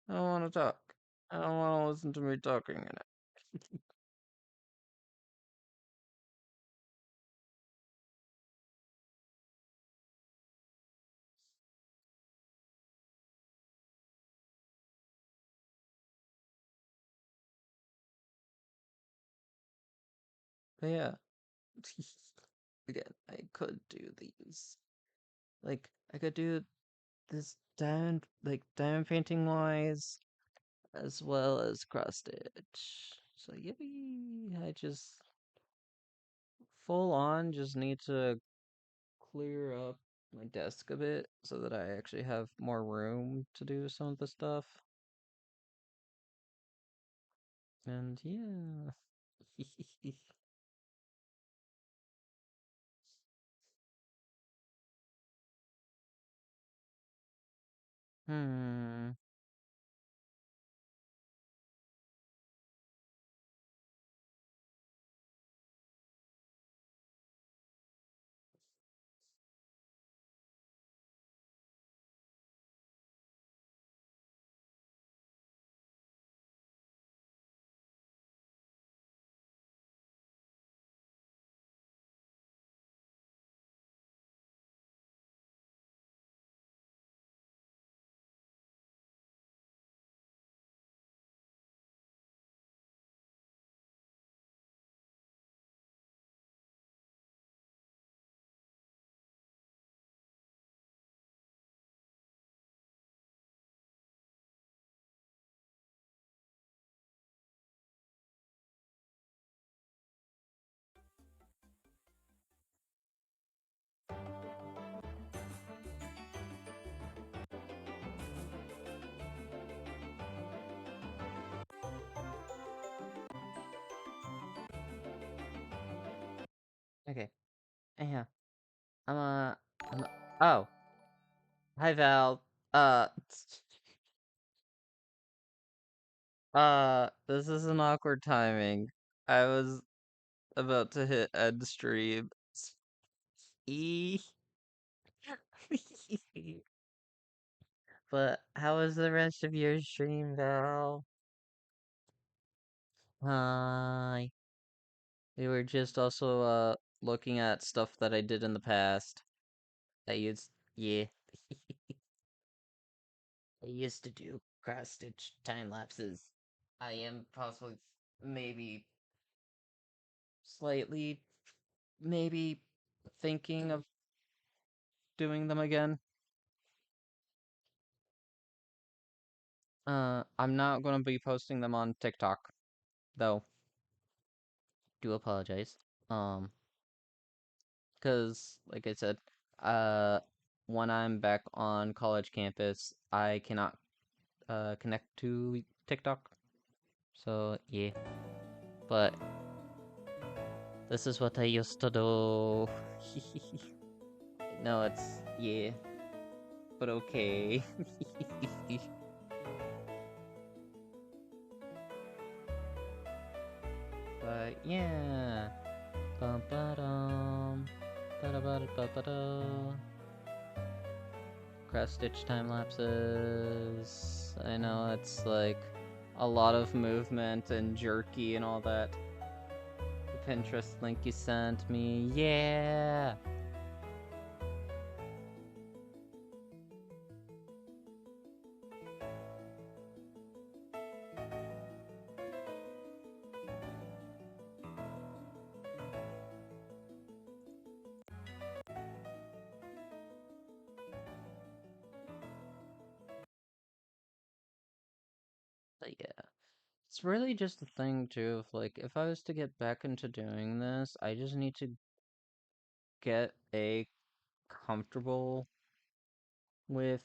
I don't want to talk. I don't want to listen to me talking in it. But yeah, again, I could do these. Like, I could do this diamond painting wise, as well as cross stitch. So yippee! I just full on just need to clear up my desk a bit so that I actually have more room to do some of the stuff. And yeah. Hmm. Okay. Yeah. I'm oh. Hi Val. Uh this is an awkward timing. I was about to hit end stream. E. But how was the rest of your stream, Val? Hi. We were just also looking at stuff that I did in the past. I used yeah. I used to do cross stitch time lapses. I am possibly maybe slightly maybe thinking of doing them again. I'm not gonna be posting them on TikTok, though. Do apologize. Um, because like I said, uh, when I'm back on college campus, I cannot connect to TikTok. So yeah, but this is what I used to do. No, it's yeah, but okay. But yeah. Bum ba dum. Ba da ba da ba ba da. Cross stitch time lapses. I know it's like a lot of movement and jerky and all that. The Pinterest link you sent me. Yeah. But yeah. It's really just a thing too of like if I was to get back into doing this, I just need to get a comfortable with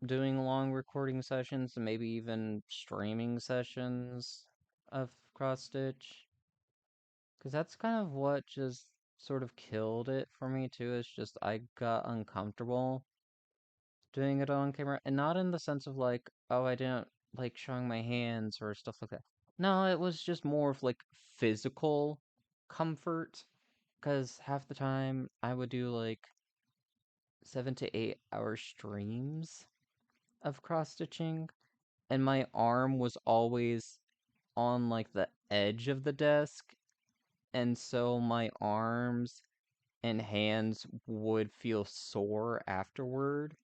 doing long recording sessions and maybe even streaming sessions of cross stitch. Because that's kind of what just sort of killed it for me too, is just I got uncomfortable doing it on camera. And not in the sense of like, oh, I didn't like showing my hands or stuff like that. No, it was just more of like physical comfort. Because half the time I would do like 7 to 8 hour streams of cross stitching, and my arm was always on like the edge of the desk, and so my arms and hands would feel sore afterward.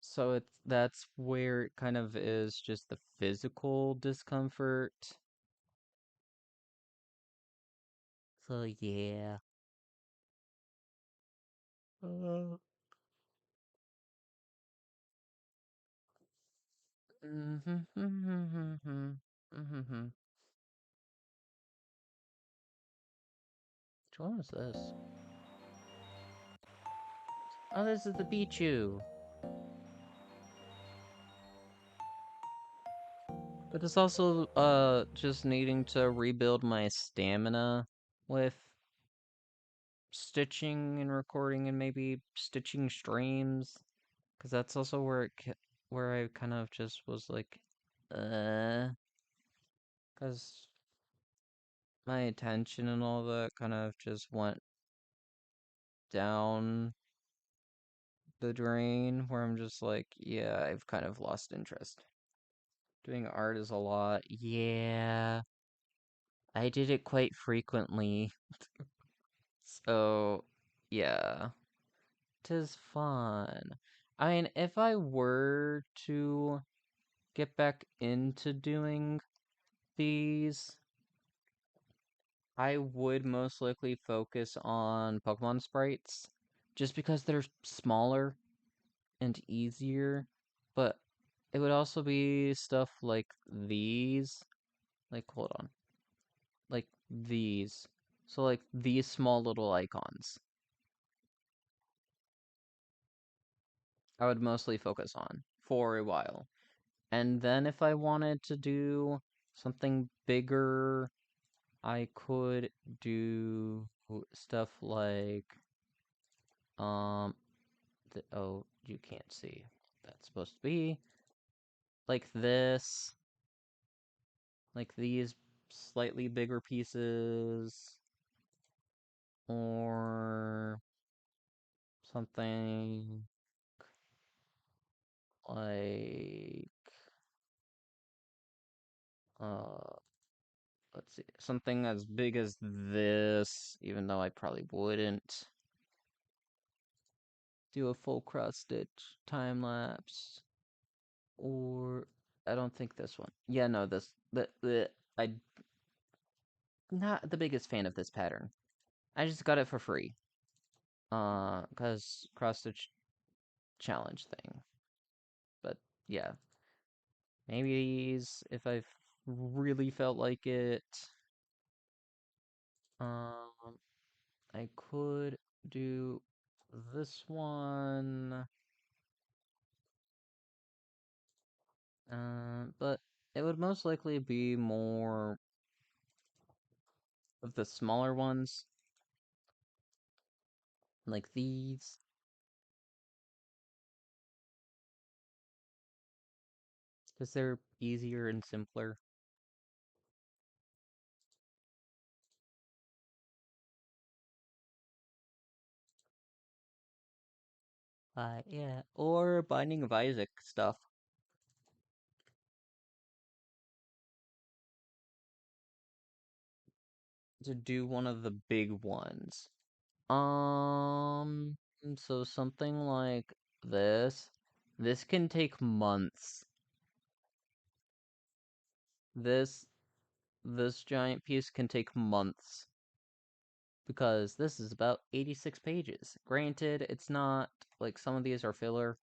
So that's where it kind of is just the physical discomfort. So yeah. Uh, mhm, mhm, mhm, mhm. Which one was this? Oh, this is the Pichu. But it's also just needing to rebuild my stamina with stitching and recording and maybe stitching streams, because that's also where I kind of just was like, because my attention and all that kind of just went down the drain, where I'm just like, yeah, I've kind of lost interest. Doing art is a lot. Yeah, I did it quite frequently. So, yeah, 'tis fun. I mean, if I were to get back into doing these, I would most likely focus on Pokemon sprites, just because they're smaller and easier, but it would also be stuff like these. Like, hold on. Like these. So, like, these small little icons. I would mostly focus on for a while. And then if I wanted to do something bigger, I could do stuff like, um, oh, you can't see. That's supposed to be like this, like these slightly bigger pieces, or something like let's see, something as big as this, even though I probably wouldn't do a full cross stitch time lapse. Or I don't think this one. Yeah, no, I not the biggest fan of this pattern. I just got it for free. Cause cross stitch challenge thing. But yeah, maybe these if I really felt like it. Um, I could do this one. But it would most likely be more of the smaller ones, like these. Because they're easier and simpler. Yeah. Or Binding of Isaac stuff. To do one of the big ones. Um, so something like this. This can take months. This this giant piece can take months. Because this is about 86 pages. Granted, it's not like some of these are filler,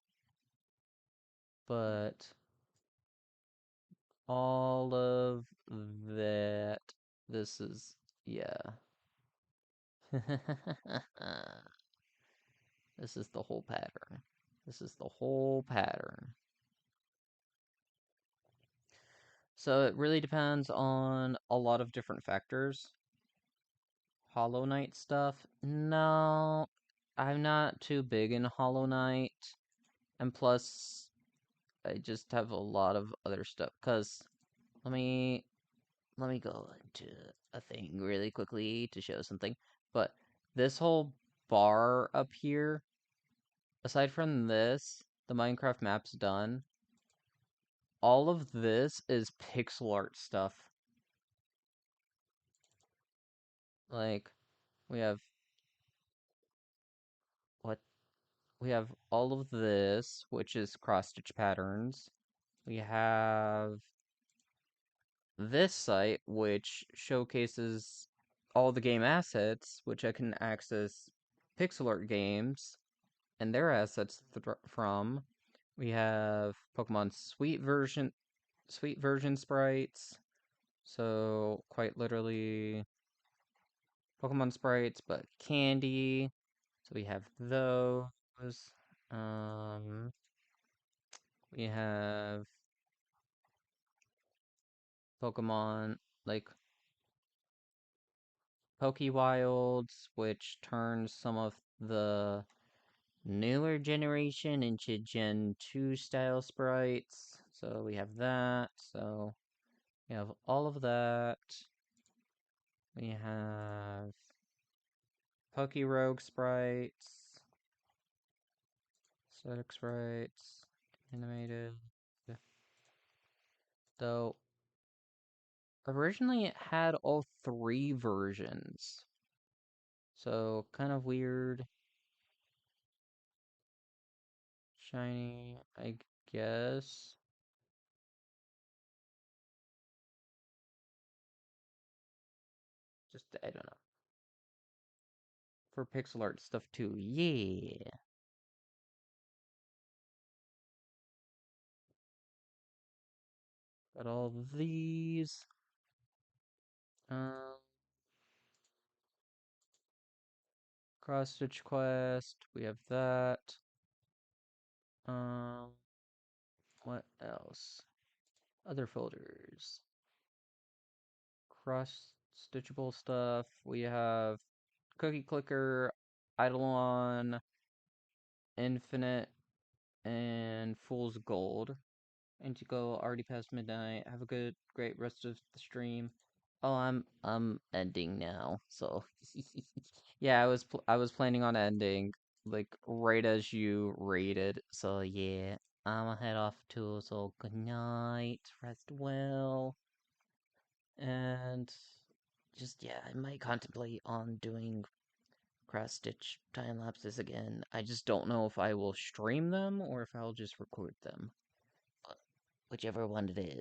but all of that, this is, yeah. This is the whole pattern. This is the whole pattern. So it really depends on a lot of different factors. Hollow Knight stuff? No, I'm not too big in Hollow Knight. And plus, I just have a lot of other stuff. Cause let me go into a thing really quickly to show something. But this whole bar up here, aside from this, the Minecraft map's done. All of this is pixel art stuff. Like, we have what? We have all of this, which is cross-stitch patterns. We have this site, which showcases all the game assets, which I can access pixel art games and their assets from. We have Pokemon Sweet version sprites. So quite literally Pokemon sprites, but candy. So we have those. Um, we have Pokemon like Pokewilds, which turns some of the newer generation into Gen 2 style sprites. So we have that. So we have all of that. We have Pokerogue sprites, static sprites, animated. Though originally it had all three versions. So kind of weird. Shiny, I guess. Just, I don't know. For pixel art stuff too. Yeah. Got all of these. Um, Cross Stitch Quest. We have that. Um, what else? Other folders. Cross stitchable stuff. We have Cookie Clicker, Eidolon, Infinite, and Fool's Gold. And to go already past midnight. Have a great rest of the stream. Oh, I'm ending now. So yeah, I was planning on ending like right as you rated. So yeah, I'ma head off too. So good night. Rest well. And just, yeah, I might contemplate on doing cross-stitch time lapses again. I just don't know if I will stream them or if I'll just record them. But whichever one it